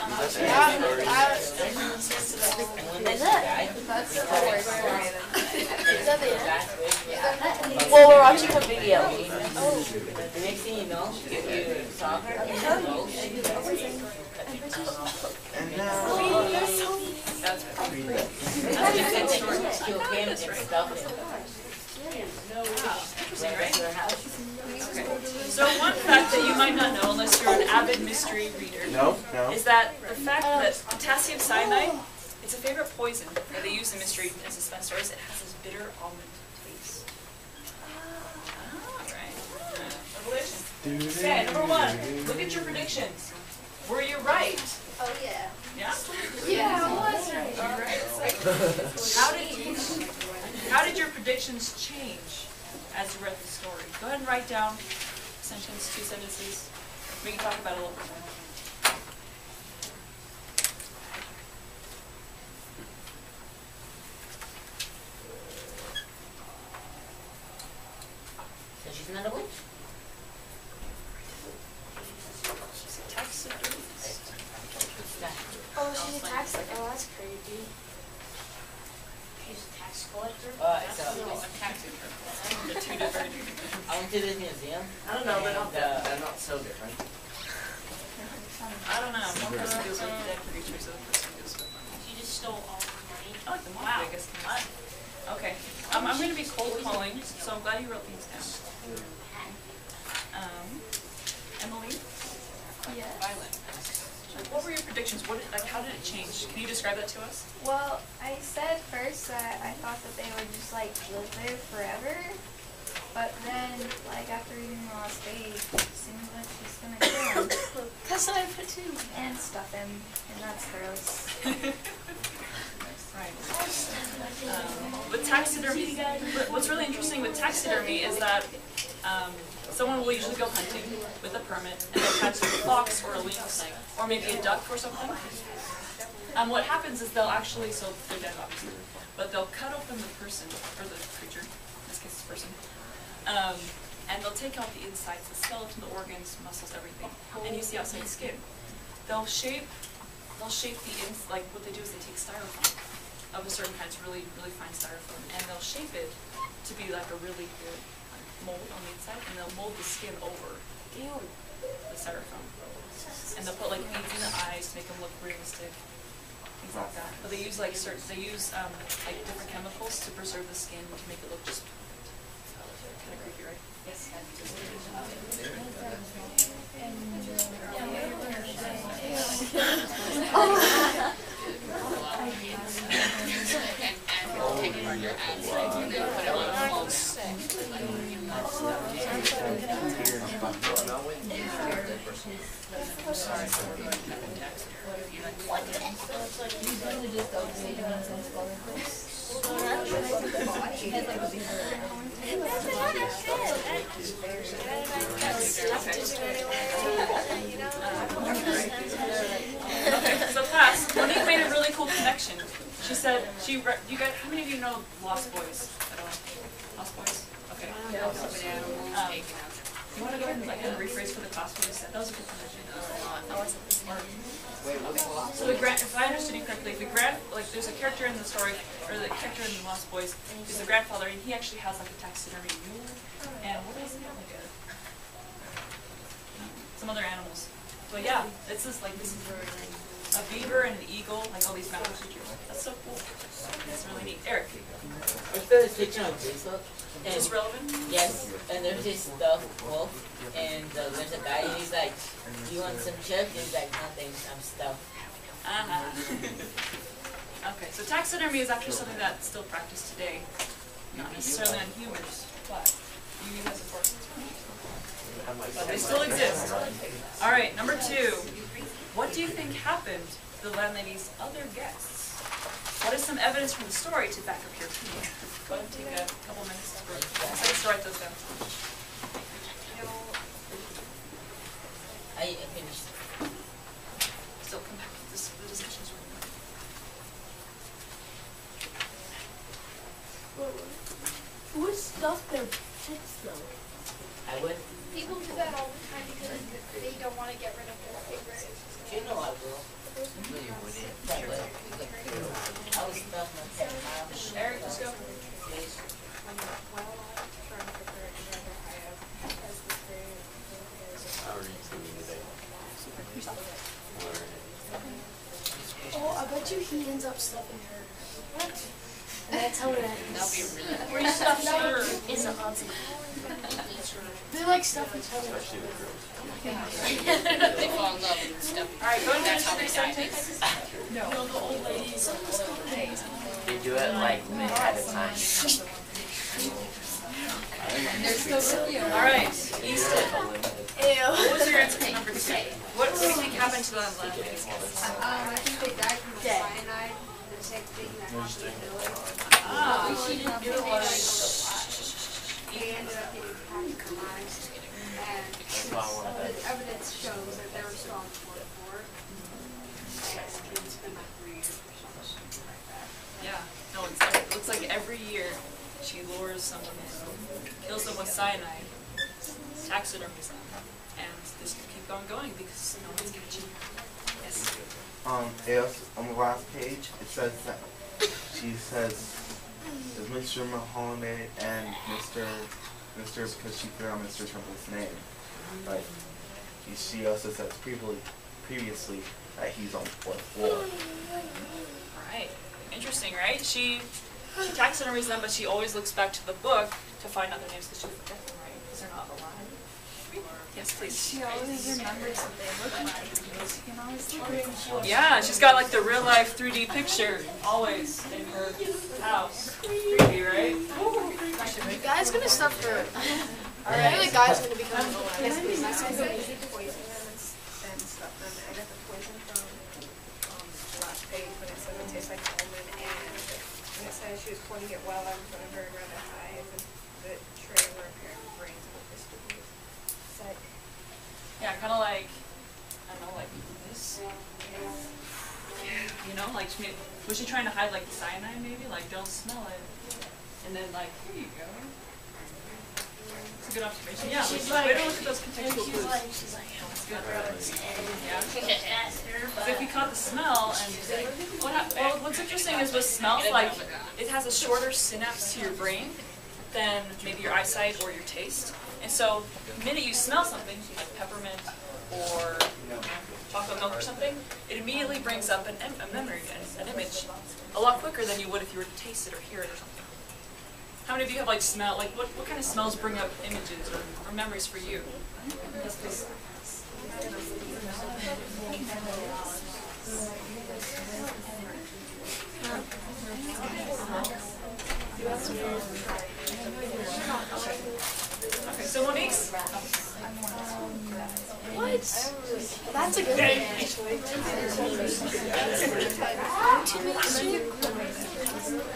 And when they died, Well, we're watching a video. the next thing you know, you saw her in the boat. And now, Kill him and stuff him. Interesting, right? To her house. Okay. So one fact that you might not know, unless you're an avid mystery reader, no. is that the fact that potassium cyanide, it's a favorite poison that they use in mystery and suspense stories. It has this bitter almond taste. Alright. Revelation. Okay, number 1. Look at your predictions. Were you right? Oh yeah. Yeah? Yeah, I was right. Alright. How did your predictions change as you read the story? Go ahead and write down a sentence, 2 sentences. We can talk about it a little bit more. So she's not a witch? She's a taxidermist. Oh, she's a tax. Oh, that's creepy. He's a tax collector. So, They're 2 different. I went to this museum. I don't know, but They're not so different. I don't know. One person deals with dead creatures, the other person deals with them. She just stole all his money. I like the moth, I guess. Okay. I'm going to be cold calling, so I'm glad you wrote these down. Emily? Yeah. Violet. What were your predictions? How did it change? Can you describe that to us? Well, I said first that I thought that they would just like live there forever, but then like after reading the last page, it seems like she's gonna kill him. That's what I put too. And stuff him, and that's gross. Right. With taxidermy, what's really interesting with taxidermy is that someone will usually go hunting with a permit and they'll catch a fox or a lynx or maybe a duck or something. What happens is they'll actually, so they're dead obviously, but they'll cut open the person, or the creature, in this case it's person, and they'll take out the insides, the skeleton, the organs, muscles, everything, and use the outside skin. They'll shape like what they do is they take styrofoam of a certain kind, it's really, really fine styrofoam, and they'll shape it to be like a really good mold on the inside, and they'll mold the skin over the styrofoam. And they'll put like beads in the eyes to make them look realistic, things like that. But they use like like different chemicals to preserve the skin to make it look just perfect. Kind of creepy, right? Yes. Okay, so class, Monique made a really cool connection. She said, you guys, how many of you know Lost Boys at all? Lost Boys? Okay. You want to go ahead and like rephrase for the class what you said? That was a good connection. I wasn't smart. So if I understood you correctly, there's a character in the story, or the character in the Lost Boys, who's the grandfather, and he actually has like a taxidermy mule, and what else? Like some other animals. But yeah, this is a beaver and an eagle, like all these mountain creatures. That's so cool. That's really neat. Eric, I found this picture on Facebook. is this relevant? Yes, and there's this stuffed wolf, and there's a guy, and he's like, "Do you want some chips?" And he's like, "No thanks, I'm stuffed." Okay, so taxidermy is actually something that's still practiced today. Not necessarily on humans, but you guys, of course. But they still exist. All right, number 2. What do you think happened to the landlady's other guests? What is some evidence from the story to back up your opinion? Go ahead and take a couple minutes to write those down. I finished. Still come back to this, the discussions. Who stuffed their tits though? I would. People do that all the time because they don't want to get rid of their favorites. You know I will. No, you wouldn't. I would. I would stuff myself. Eric, just go. Please. Oh, I bet you he ends up stuffing her. What? And that's how it ends. That'll be really. Where you stuff her in the hot tub. They like stuff each other. They fall in love and stuff. Alright, go ahead and That's how finish they your die. sentence. No, the old ladies. They do it like minute at a time. Alright, Easton. Ew. What was your answer to number 2? What do you think happened to the landlady's guests? I think they died from Dead. cyanide, the same thing that happened to Billy. Ah, He ended up getting compromised, and the evidence shows that they were strong for it. And it's been like 3 years or something like that. yeah. No, it looks like every year she lures someone in, kills them with cyanide, taxidermies them, and this can keep on going because no one's catching her. Yes. Yes, on the last page, it says that she says it's Mr. Mahoney and Mr. because she put on Mr. Temple's name. But she also says previously that he's on the 4th floor. Right. Interesting, right? She taxidermies them, but she always looks back to the book to find out their names because she forgets them, right? Because they're not alive. Yes, please. She always remembers what they look like. She can always look at them. Yeah, she's got like the real life 3D picture always in her house. Creepy, right? The guy's gonna stuff her. Alright. The guy's gonna become a Yes, please. I said they poison them and stuff them. I got the poison from the last page when it said it tastes like almond, and when it says she was pointing it well in front of her around the eye, the tray were apparent brains of the crystals. It's like, Yeah, kind of like, I don't know, like this. You know, like was she trying to hide like the cyanide maybe? Like don't smell it. And then like, here you go. It's a good observation. Yeah, She's way like- to look at those contextual clues. she's like, Good. Yeah. faster, So if you caught the smell and well, what's interesting is with smells, like it has a shorter synapse to your brain than maybe your eyesight or your taste. And so the minute you smell something, like peppermint or chocolate milk or something, it immediately brings up a memory and an image a lot quicker than you would if you were to taste it or hear it or something. How many of you have like smell, like what kind of smells bring up images or memories for you? Yes, please. Okay, so Monique's. what? That's a good one, actually.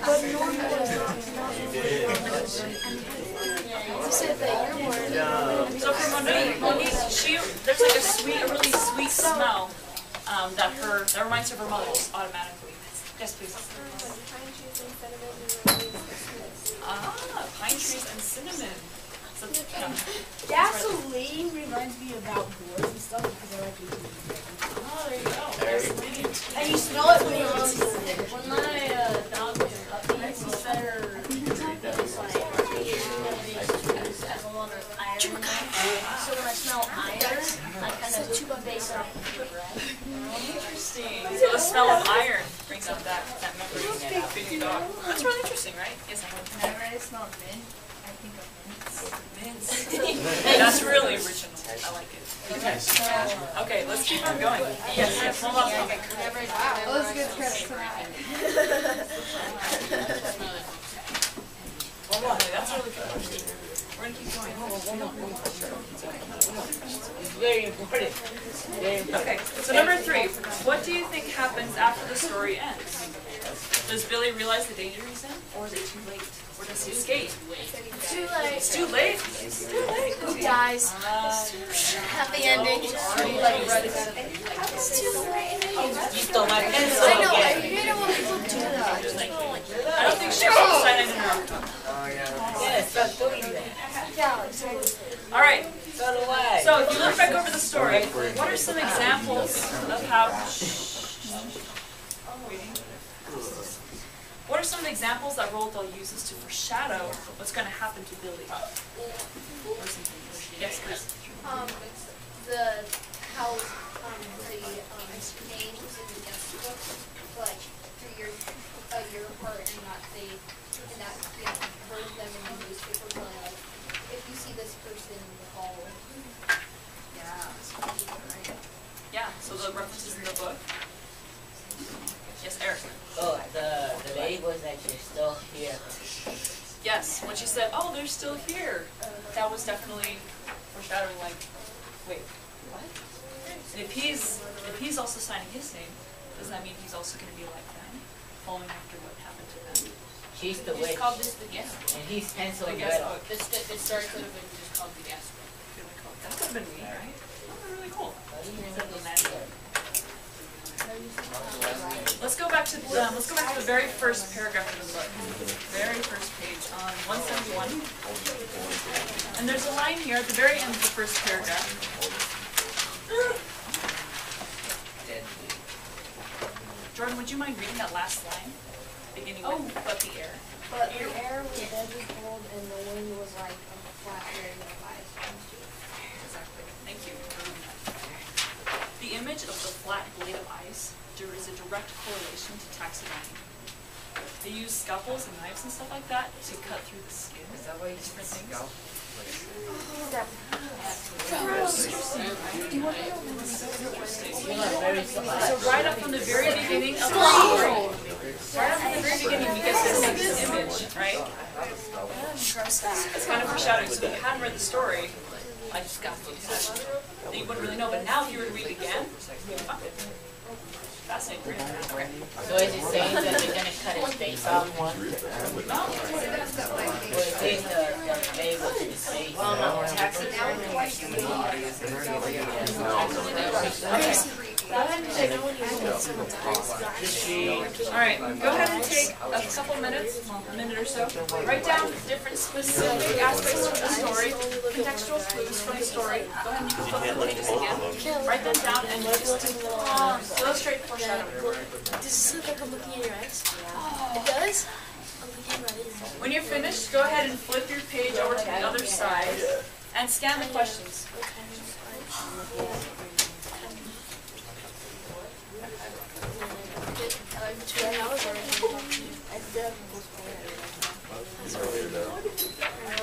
But you said that you're more. So for Monique, there's like a really sweet smell that reminds her of her mother just automatically. Yes, please. Pine trees and cinnamon. So, yeah. Gasoline reminds me about boys and stuff because I like to eat. Oh, there you go. Gasoline. And you smell it when you're on cinnamon. When my dog was a puppy, he said her was like, has a lot of iron. So when I smell iron, I kind of base it off of the breath. Interesting. smell of iron brings up that memory of being a dog. That's really interesting, right? Yes, Whenever I smell mint, I think of mints. That's really original. I like it. Okay, let's keep on going. Yes, one last one. Wow, those good scripts tonight. That's really good. We're gonna keep going. It's very important. Very important. Okay, so number 3. What do you think happens after the story ends? Does Billy realize the danger he's in? Or is it too late? Or does he escape? Too late. It's too late? It's too late. He dies. Happy ending. You stole my pencil. I know. I hate it when people do that. I don't think she should sign in her own. Yeah, stop doing that. Alright, So do I. so if you look back over the story, what are some examples of how... What are some of the examples that Roald Dahl uses to foreshadow what's going to happen to Billy? Yes, please. The how the names in the guest book, like through your part, and that they and that you know, heard them in the newspaper, going like, if you see this person, call. Yeah, so the references in the book. Yes, Eric. Oh, the lady was actually still here. Yes, when she said, "Oh, they're still here," that was definitely foreshadowing. Like, wait, what? And if he's also signing his name, does that mean he's also going to be like them, following after what happened to them? She's the Just witch. called this the guest. And he's pencil The and guest red. book. The story could have been just called the guest book. That could have been me, right? That would be really cool. Let's go back to the very first paragraph of the book, very first page on 171. And there's a line here at the very end of the first paragraph. Jordan, would you mind reading that last line, beginning with "but the air"? But the air was deadly cold, and the wind was like a flat area of ice. Exactly. Thank you for reading that. The image of the flat blade of ice is a direct correlation to taxidermy. They use scalpels and knives and stuff like that to cut through the skin. Is that why you different things? So right up from the very beginning of the story, we get this image, right? It's kind of foreshadowing. So if you hadn't read the story, like then you wouldn't really know. But now if you were to read it again, you'd find it fascinating. Okay. So is it saying that they're going to cut his face off one? Or is it the lady with his face? Alright, go ahead and take a couple minutes, a minute or so. Write down different specific aspects of the story, contextual clues from the story. Go ahead and you can flip the pages again. Write them down and just illustrate foreshadowing. Does this look like I'm looking in your eyes? It does? I'm looking right in your eyes. When you're finished, go ahead and flip your page over to the other side and scan the questions.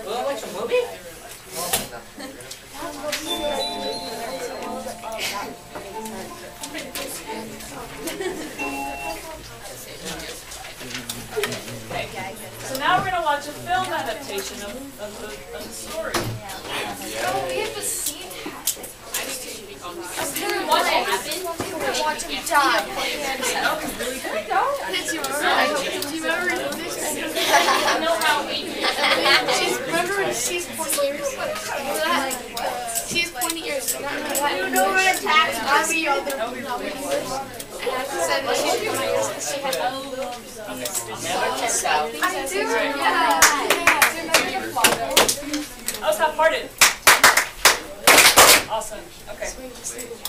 Will I watch a movie? So now we're going to watch a film adaptation of the story. No, we have to see it happen. Can we watch it happen? Watch him die. That would be really cool. Do you remember this? I know how we Remember when she's pointy ears? Remember that? She has pointy ears. You know where attacks are we on That would be really cool. And I said that she had pointy ears. She had Never test out. I do, yeah. That was half-hearted. Awesome. Okay.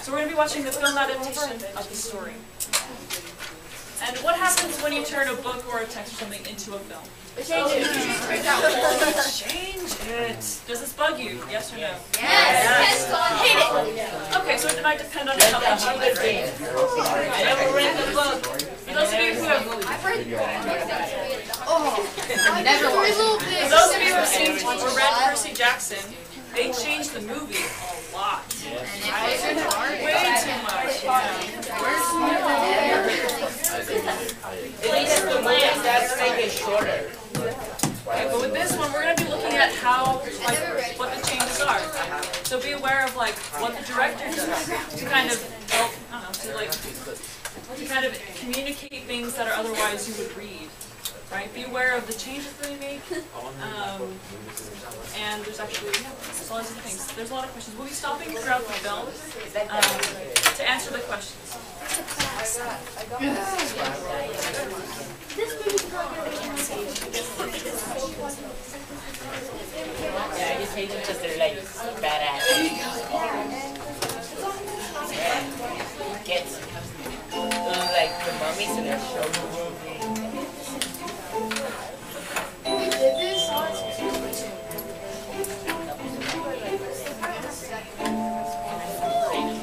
So we're going to be watching the film adaptation of the story. And what happens when you turn a book or a text or something into a film? Change it. Change it. Does this bug you? Yes or no? Yes. Hate it. Okay, so it might depend on how much you read. I never read the book. For those of you who have, those of you who have seen or read Percy Jackson, they changed the movie a lot. Way too much. At least the land that's make it shorter. Okay, but with this one, we're going to be looking at how, what the changes are. So be aware of what the director does to kind of, to kind of communicate things that are otherwise you would read. Right? Be aware of the changes that they make. And there's actually, there's lots of things. There's a lot of questions. We'll be stopping throughout the film to answer the questions. Yeah, I just hate them because they're like badass. Gets like the mummies in their show.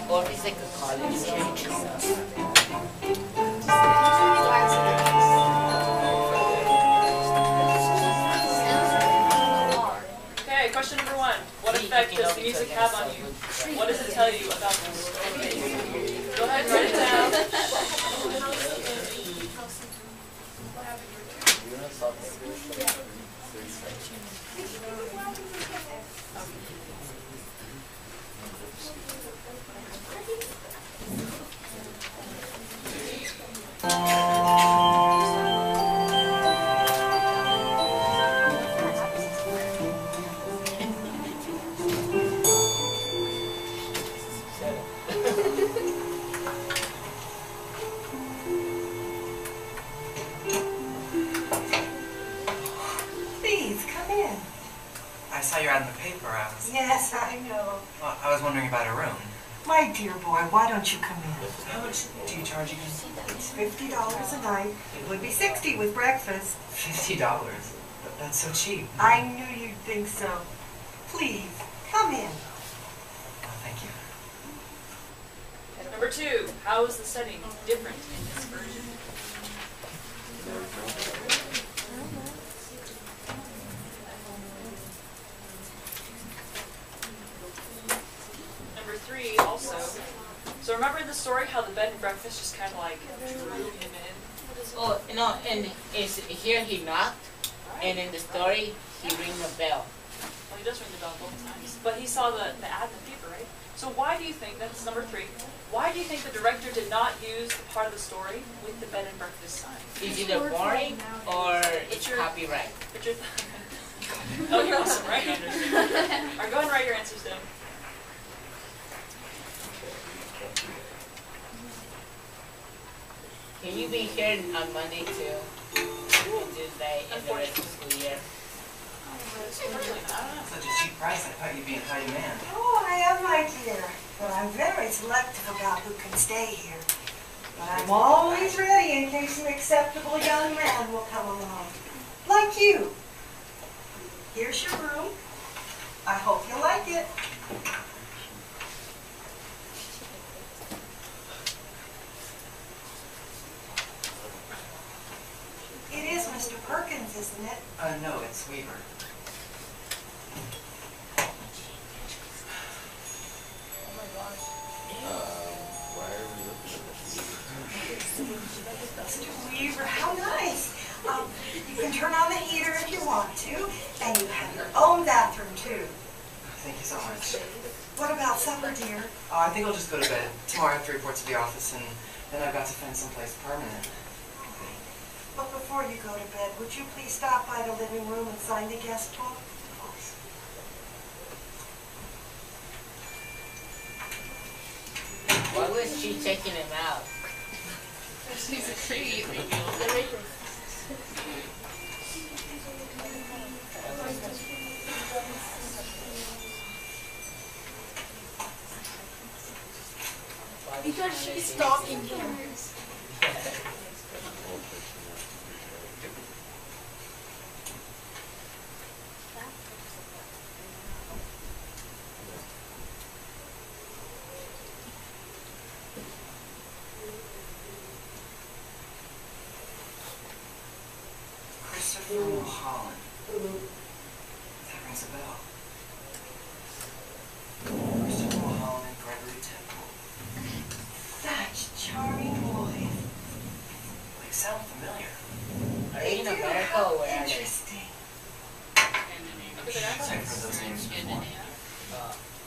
Or if it's like a college Okay, question number 1. What effect does the music have on you? What does it tell you about the story? Go ahead and write it down. Please, come in. I saw your ad in the paper. Yes, I know. I was wondering about a room. My dear boy, why don't you come in? How much do you charge again? It's $50 a night. It would be $60 with breakfast. $50? That's so cheap. I knew you'd think so. Please, come in. Oh, thank you. Number 2. How is the setting different in this version? Number 3 also. So remember in the story how the bed and breakfast just kind of drew him in? Oh, no, and here he knocked, and in the story, he rang the bell. Well, he does ring the bell both times. But he saw the ad in the paper, right? So why do you think, that's number 3, why do you think the director did not use the part of the story with the bed and breakfast sign? Is it boring or it's copyright? Oh, you're awesome, right? Alright, go ahead and write your answers down. Can you be here on Monday too? And Tuesday and the rest of the school year? Such a cheap price. I thought you'd be in high demand. Oh, I am, my dear. But I'm very selective about who can stay here. But I'm always ready in case an acceptable young man will come along. Like you. Here's your room. I hope you like it. It is Mr. Perkins, isn't it? No, it's Weaver. Mr. Weaver, how nice. You can turn on the heater if you want to, and you have your own bathroom too. Thank you so much. What about supper, dear? I think I'll just go to bed. Tomorrow I have to report to the office, and then I've got to find someplace permanent. But before you go to bed, would you please stop by the living room and sign the guest book? Of course. Why was she checking him out? She's a creep. Because she's stalking him. Christopher Mulholland. That rings a bell. Christopher Mulholland and Gregory Temple. Such charming boys. They sound familiar. Are they in America or where are they? Interesting. I've heard those names before.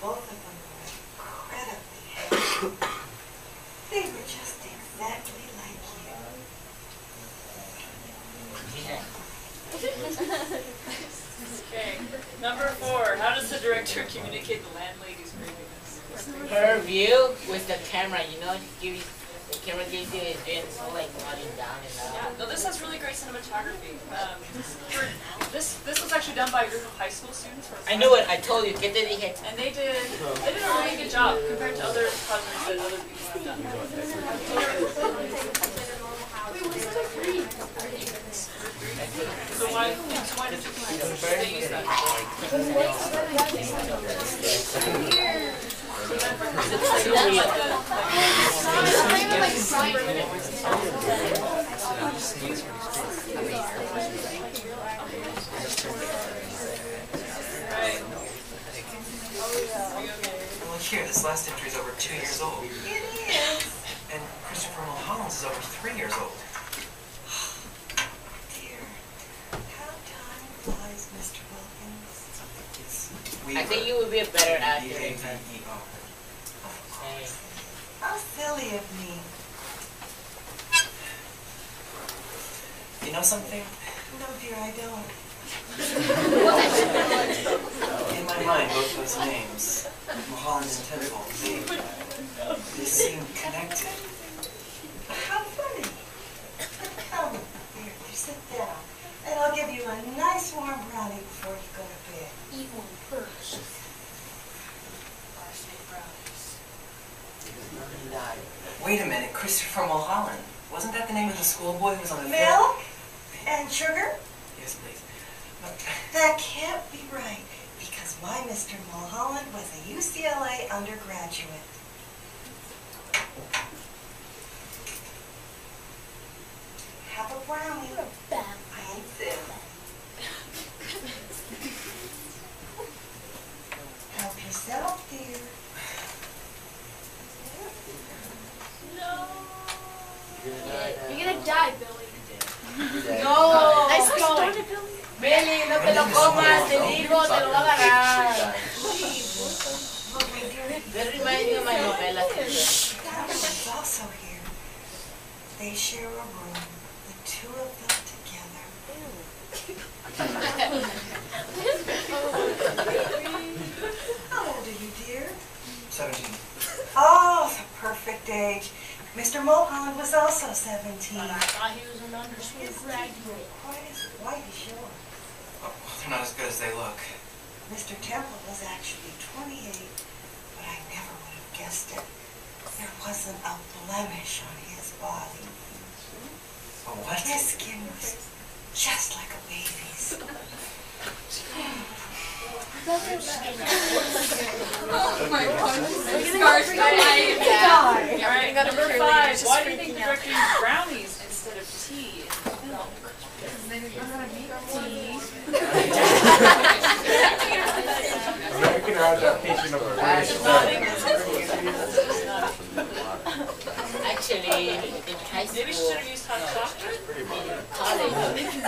Both of them were incredibly handsome. They were just exactly like you. Yeah. Okay. Number 4. How does the director communicate the landlady's craziness? Her view with the camera, you know, the camera gives you doing so like nodding down and Yeah, up. no, this has really great cinematography. This was actually done by a group of high school students. I knew it. I told you. Get the hit. And they did a really good job compared to other projects that other people have done. So why did you they use that? Right. Well, here, this last entry is over 2 years old. It is. And Christopher Mulholland is over 3 years old. Dear, how time flies, Mr. Wilkins. I think you would be a better actor. B-A-V-E-R. How silly of me. You know something? No, dear, I don't. In my mind, both those names, Mulholland and Temple, they seem connected. How funny. Come, here, sit down. And I'll give you a nice warm brownie before you go to bed. Eat one first. Wait a minute, Christopher Mulholland. Wasn't that the name of the schoolboy who was on the Milk and sugar? Yes, please. That can't be right, because my Mr. Mulholland was a UCLA undergraduate. Have a brownie. Thanks. Help yourself, dear. You're gonna die, Billy. No. Nice going. Billy, no te lo comas, te digo, te lo va a agarrar. That reminds me of my novela. Dad is also here. They share a room, the two of them together. How old are you, dear? 17. Oh, the perfect age. Mr. Mulholland was also 17. But I thought he was an underschool graduate. Quite as white as yours. Oh, they're not as good as they look. Mr. Temple was actually 28, but I never would have guessed it. There wasn't a blemish on his body. Oh, what? His skin was just like a baby's. Alright, number 5. Why do you think the director used brownies instead of tea and milk? American adaptation of a British Actually, in high Maybe she school, should have used hot chocolate? in college, a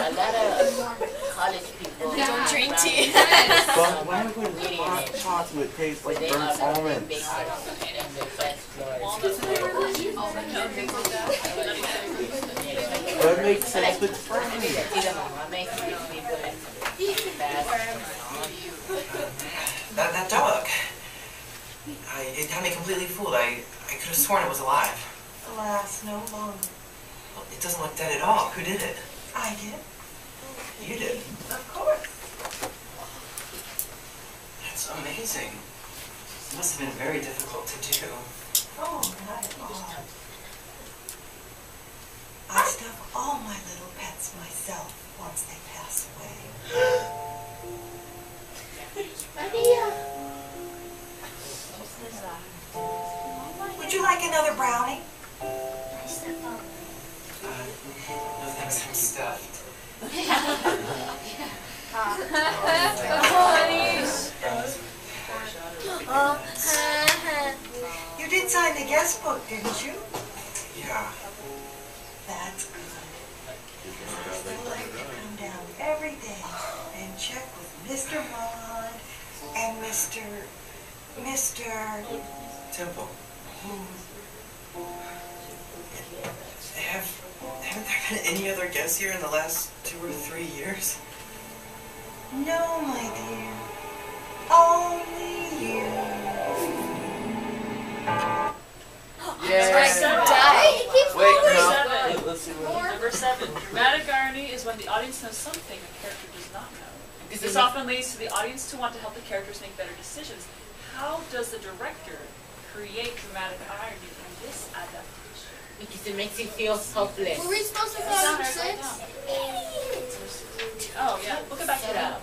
lot of college people Don't drink tea. But why would hot chocolate taste like they burnt are almonds? baked and the best floors. That makes sense with See brownies. the mama makes these people and fast. That dog. It had me completely fooled. I could have sworn it was alive. Alas, no longer. Well, it doesn't look dead at all. Who did it? I did. You did. Of course. That's amazing. It must have been very difficult to do. Oh, not at all. I stuff all my You did sign the guest book, didn't you? Yeah. That's good. I still like to come down every day and check with Mr. Maud and Mr. Temple. Haven't there been any other guests here in the last 2 or 3 years? No, my dear. Only you. Number 7. Wait, Number no. 7. Let's see what. Number 7. Dramatic irony is when the audience knows something the character does not know. This often leads to the audience to want to help the characters make better decisions. How does the director create dramatic irony in this adaptation? Because it makes you feel hopeless. Were we supposed to go to 6? Oh, yeah. We'll get back to Shut that. up.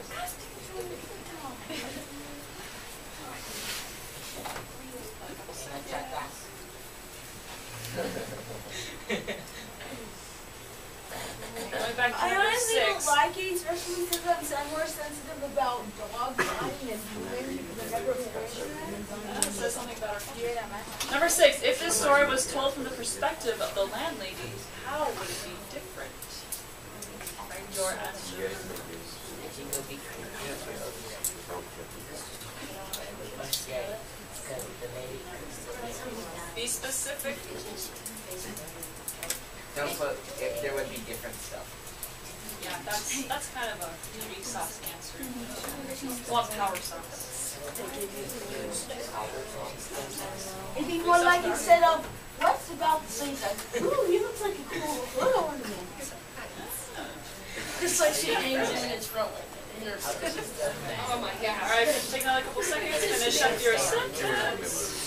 Going back to I number honestly 6. don't like it, especially because I'm more sensitive about dogs dying and doing the never It says something about our culture. Number 6. If this story was told from the perspective of the landlady, how would it be different? Write your answer. Be specific. Don't put if there would be different stuff. Yeah, that's kind of a unique sauce answer. Want power sauce. It'd be more like instead of, what's about to say, like, ooh, he looks like a cool little ornament. Just like she hangs in its front like that. Oh my god. Alright, take another couple seconds, finish up your sentence.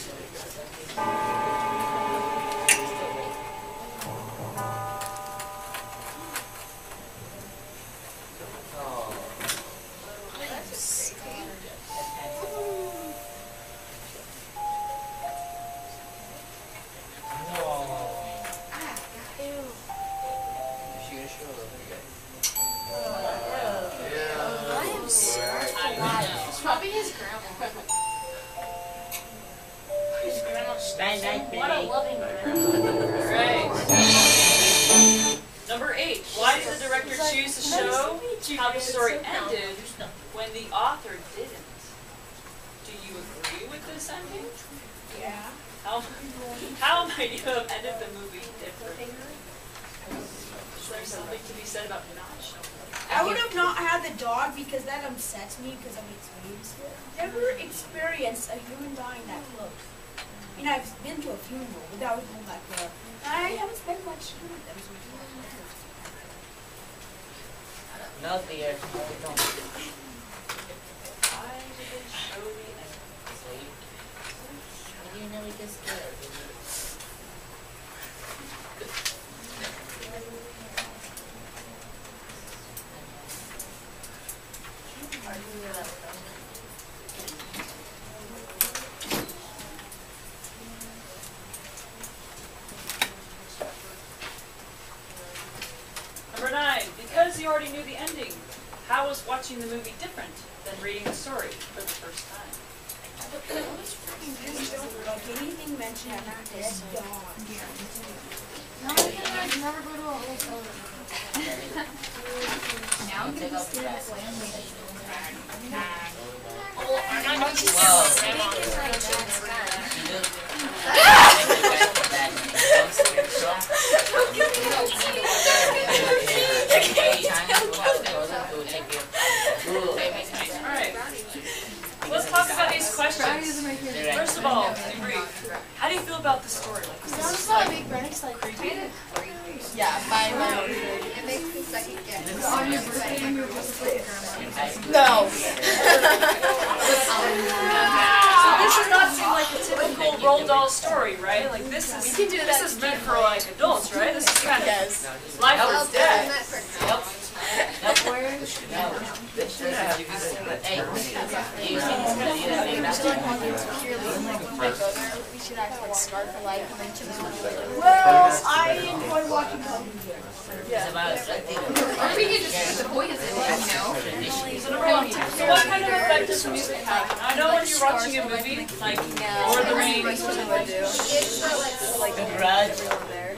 Probably his grandma. What a loving grandma. Right. Number 8. Why did the director choose to show how the story ended when the author didn't? Do you agree with this ending? Yeah. How might you have ended the movie differently? Is there something to be said about not showing? I would have not had the dog because that upsets me because I'm experienced it. Never experienced a human dying that close. I mean, I've been to a funeral, but that was all back there. I haven't spent much time with them. No, dear. No, we don't. Why did they show the ending? How do you know we get scared? Number 9. Because you already knew the ending, how was watching the movie different than reading the story for the first time? Like anything mentioned in that dead dog. No, I'd never go to a hotel. Now I'm gonna be scared of landlady. I'm not gonna be scared of Alright. Let's talk about these questions. First of all, debrief. How do you feel about the story? Like, is this not a big Brennan's like creepy. Yeah, my It makes me second guess. on your birthday and your birthday. No. So this does not seem like a typical Roald Dahl story, right? Like this is meant for like adults, right? This is kind of life or death. We should act like Scar for life and then to the I enjoy watching movies. It's about something. Or we could just put the poison, you know? So number one, so what kind of effect does music have? I know when you're watching a movie, like Lord of the Rings or something, The Grudge.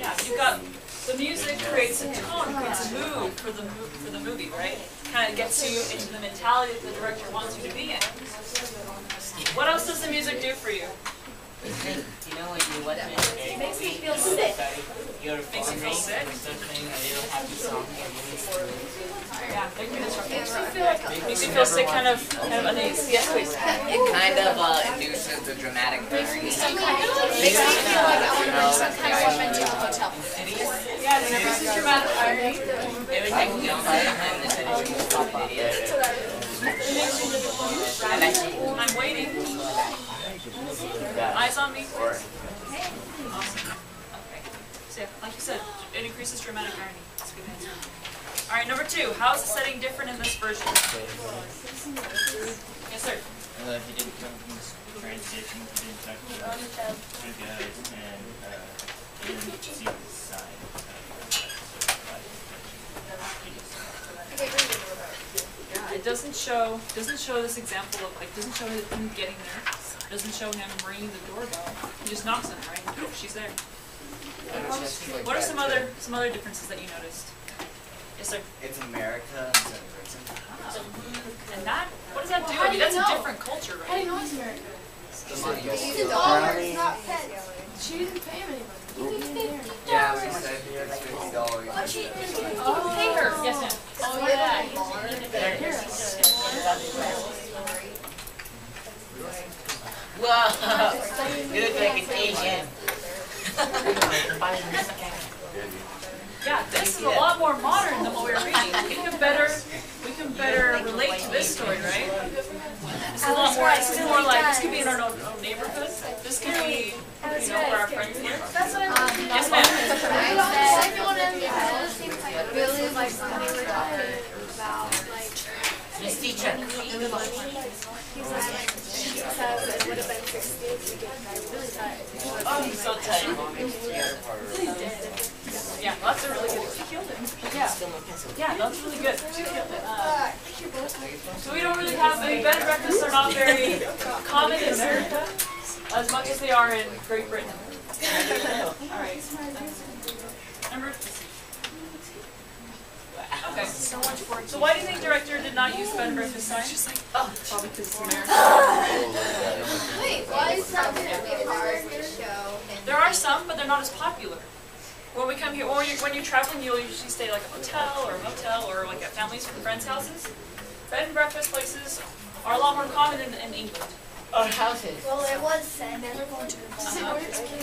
yeah, you've got, the music creates a tone, creates a mood for the movie, right? Kind of gets you into the mentality that the director wants you to be in. What else does the music do for you? You know when you watch it, Makes me feel sick. you're Makes you feel sick? something, a little happy song, Yeah, they can disrupt. Makes you feel sick, kind of uneasy. Yes, please. It kind of induces the dramatic irony. Makes me feel like I want to bring some kind of woman to the hotel. Yeah, it increases dramatic irony. every time you get on the time, they said it's a pop up. I like it. I'm waiting. Eyes on me. Awesome. Okay. So yeah, like you said, it increases dramatic irony. That's a good answer. All right, number two. How is the setting different in this version? Yes, sir. He didn't come from the train station, he didn't talk to the guys, and he didn't see the side. Yeah, it doesn't show this example of like doesn't show him getting there. Doesn't show him ringing the doorbell. He just knocks on it, right? And she's there. What are some other differences that you noticed? Yes, sir. It's America instead of Britain. And that, what does that do? I mean, that's a different culture, How do you right? know it's American? The money goes These to dollars, not pence. She didn't pay him anybody. Yeah, we said here it's $50. Oh, pay her. Yes, ma'am. Oh, yeah. Whoa! You look like an Asian. Yeah, this is a lot more modern than what we were reading. We can better relate to this story, right? This is a lot more. This is more like this could be in our own neighborhood. This could be, you know, where our friends live. Yes, ma'am. Really like when they were talking about like Miss Teacher. it would have been 60 if we really tired. Oh, I'm so tired. Yeah, well, that's a really good. She killed it. Yeah, that's really good. She killed it. So we don't really have any bed and breakfasts are not very common in America as much as they are in Great Britain. All right. Number. Okay. So why do you think director did not use bed and breakfast sign? Probably because it's America. Wait, why is that going to be hard to show? There are some, but they're not as popular. When we come here, when you're traveling, you'll usually stay like a hotel or a motel or like at families' and friends' houses. Bed and breakfast places are a lot more common in England. Or houses. Well, it was said.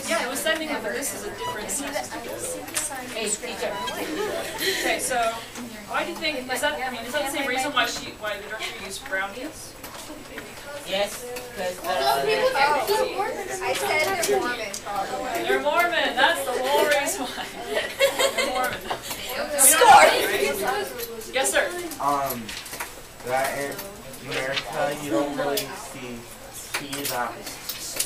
Yeah, it was said in England, but this is a different Hey, teacher. Okay, so why do you think is that? I mean, is that the same reason why the director used brownies? Yes, because I said they're Mormon, probably. They're Mormon. That's the whole reason why. They're Mormon. Yes, sir. That in America you don't really see that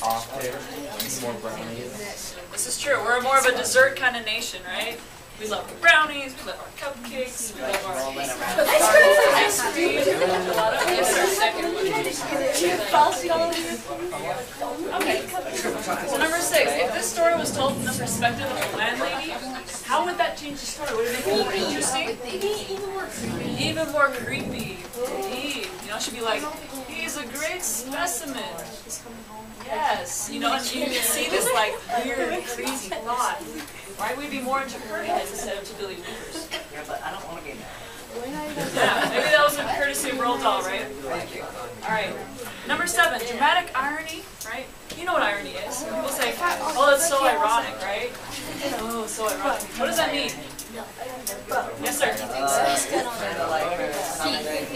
often. It's more brownies. This is true. We're more of a dessert kind of nation, right? We love our brownies, we love our cupcakes, we love our ice cream. Yes, sir. Okay. So number 6, if this story was told from the perspective of the landlady, how would that change the story? Would it make it more interesting? Even more creepy. Indeed. You know, she'd be like, he's a great specimen. Yes. You know, and you can see this like weird, crazy thought. Right? We'd be more into her heads instead of to Billy Weaver's. Yeah, but I don't want to get married. Yeah, maybe that was a courtesy of Roald Dahl, right? Alright. Number 7, dramatic irony, right? You know what irony is. People say, oh, that's so ironic, right? Oh, so ironic. What does that mean? Yes, sir. Kind of like something that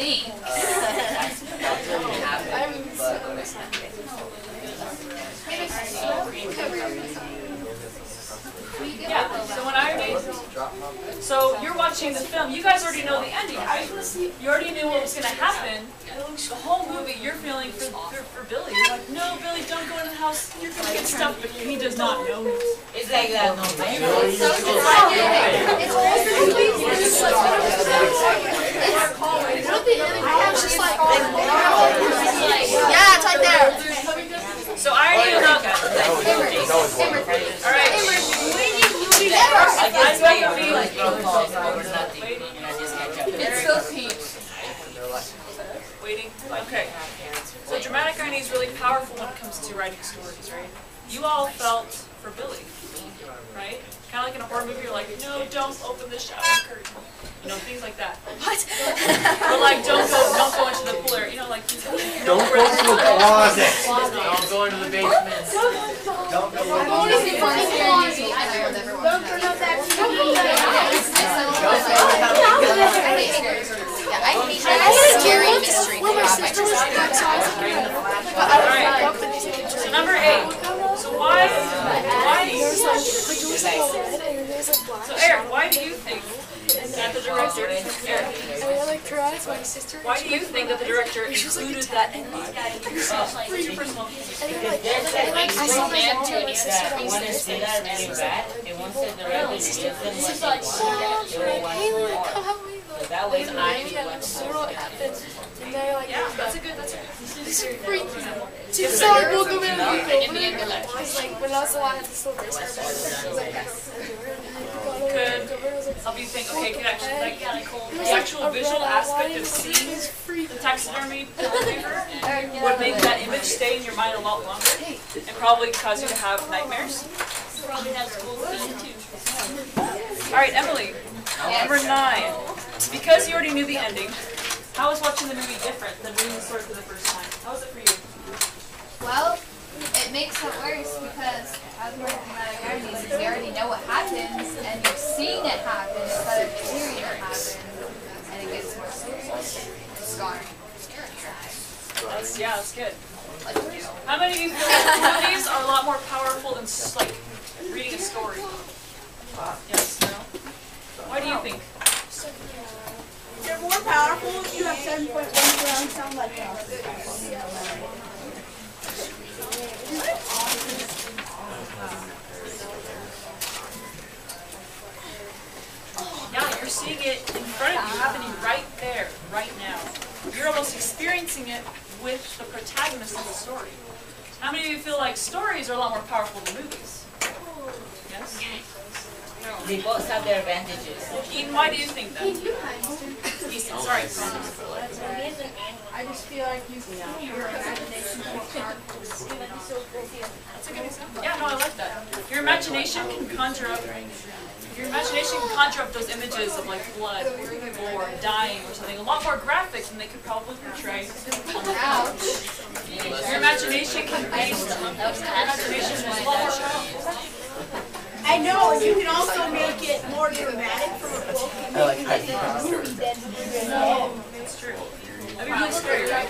really happened, but when Yeah, so when irony, so you're watching the film, you guys already know the ending, right? You already knew what was going to happen. The whole movie, you're feeling for Billy. You're like, no, Billy, don't go in the house. You're going to get stuff, but he does not know. It's like that, no, man. Yeah, it's right there. So irony or not? Alright. It's so pink. Waiting. Okay. So dramatic irony is really powerful when it comes to writing stories, right? You all felt for Billy, right? Kind of like in a horror movie, you're like, no, don't open the shower curtain. You know, things like that. What? Or like, don't go into the pool area. You know, like, Don't go into the closet. Don't go into the basement. Don't go I'm only into the funny. Don't turn up that I hate that scary mystery. Alright. So number 8. So why so Eric, why do you think that the director, why do you think that the director included that ending? Your personal opinion. I saw that when they say that really bad, it won't say the director gives them what they want. So that way I Yeah, that's a good. This is freaky. She saw it woke up and I was like, when I saw I had to slow this, I was like, yes. Could help you think, okay, could actually, like, the actual visual aspect of seeing the taxidermy paper would make that image stay in your mind a lot longer and probably cause you to have nightmares. Probably has cool feet too. Alright, Emily, number 9. Because you already knew the ending, how was watching the movie different than reading the story for the first time? How was it for you? Well, it makes it worse because as we're dramatic ironies, you already know what happens and you're seeing it happen instead of hearing it happen, and it gets more serious and scarring. That's good. How many of you feel like movies are a lot more powerful than like reading a story? Yes, no? Why do you think? They're more powerful if you have 7.1 surround sound like that. Yeah, you're seeing it in front of you, happening right there, right now. You're almost experiencing it with the protagonist of the story. How many of you feel like stories are a lot more powerful than movies? Yes? They both have their advantages. Eden, why do you think that? Easton, sorry. I just feel like your imagination is more powerful. That's a good example. Yeah, no, I like that. Your imagination can conjure up. Your imagination can conjure up those images of like blood or dying or something a lot more graphic than they could probably portray on the couch. Your imagination can be a lot more powerful. I know, you can also make it more dramatic from a book and make it a movie than That's true. That'd be really scary, right?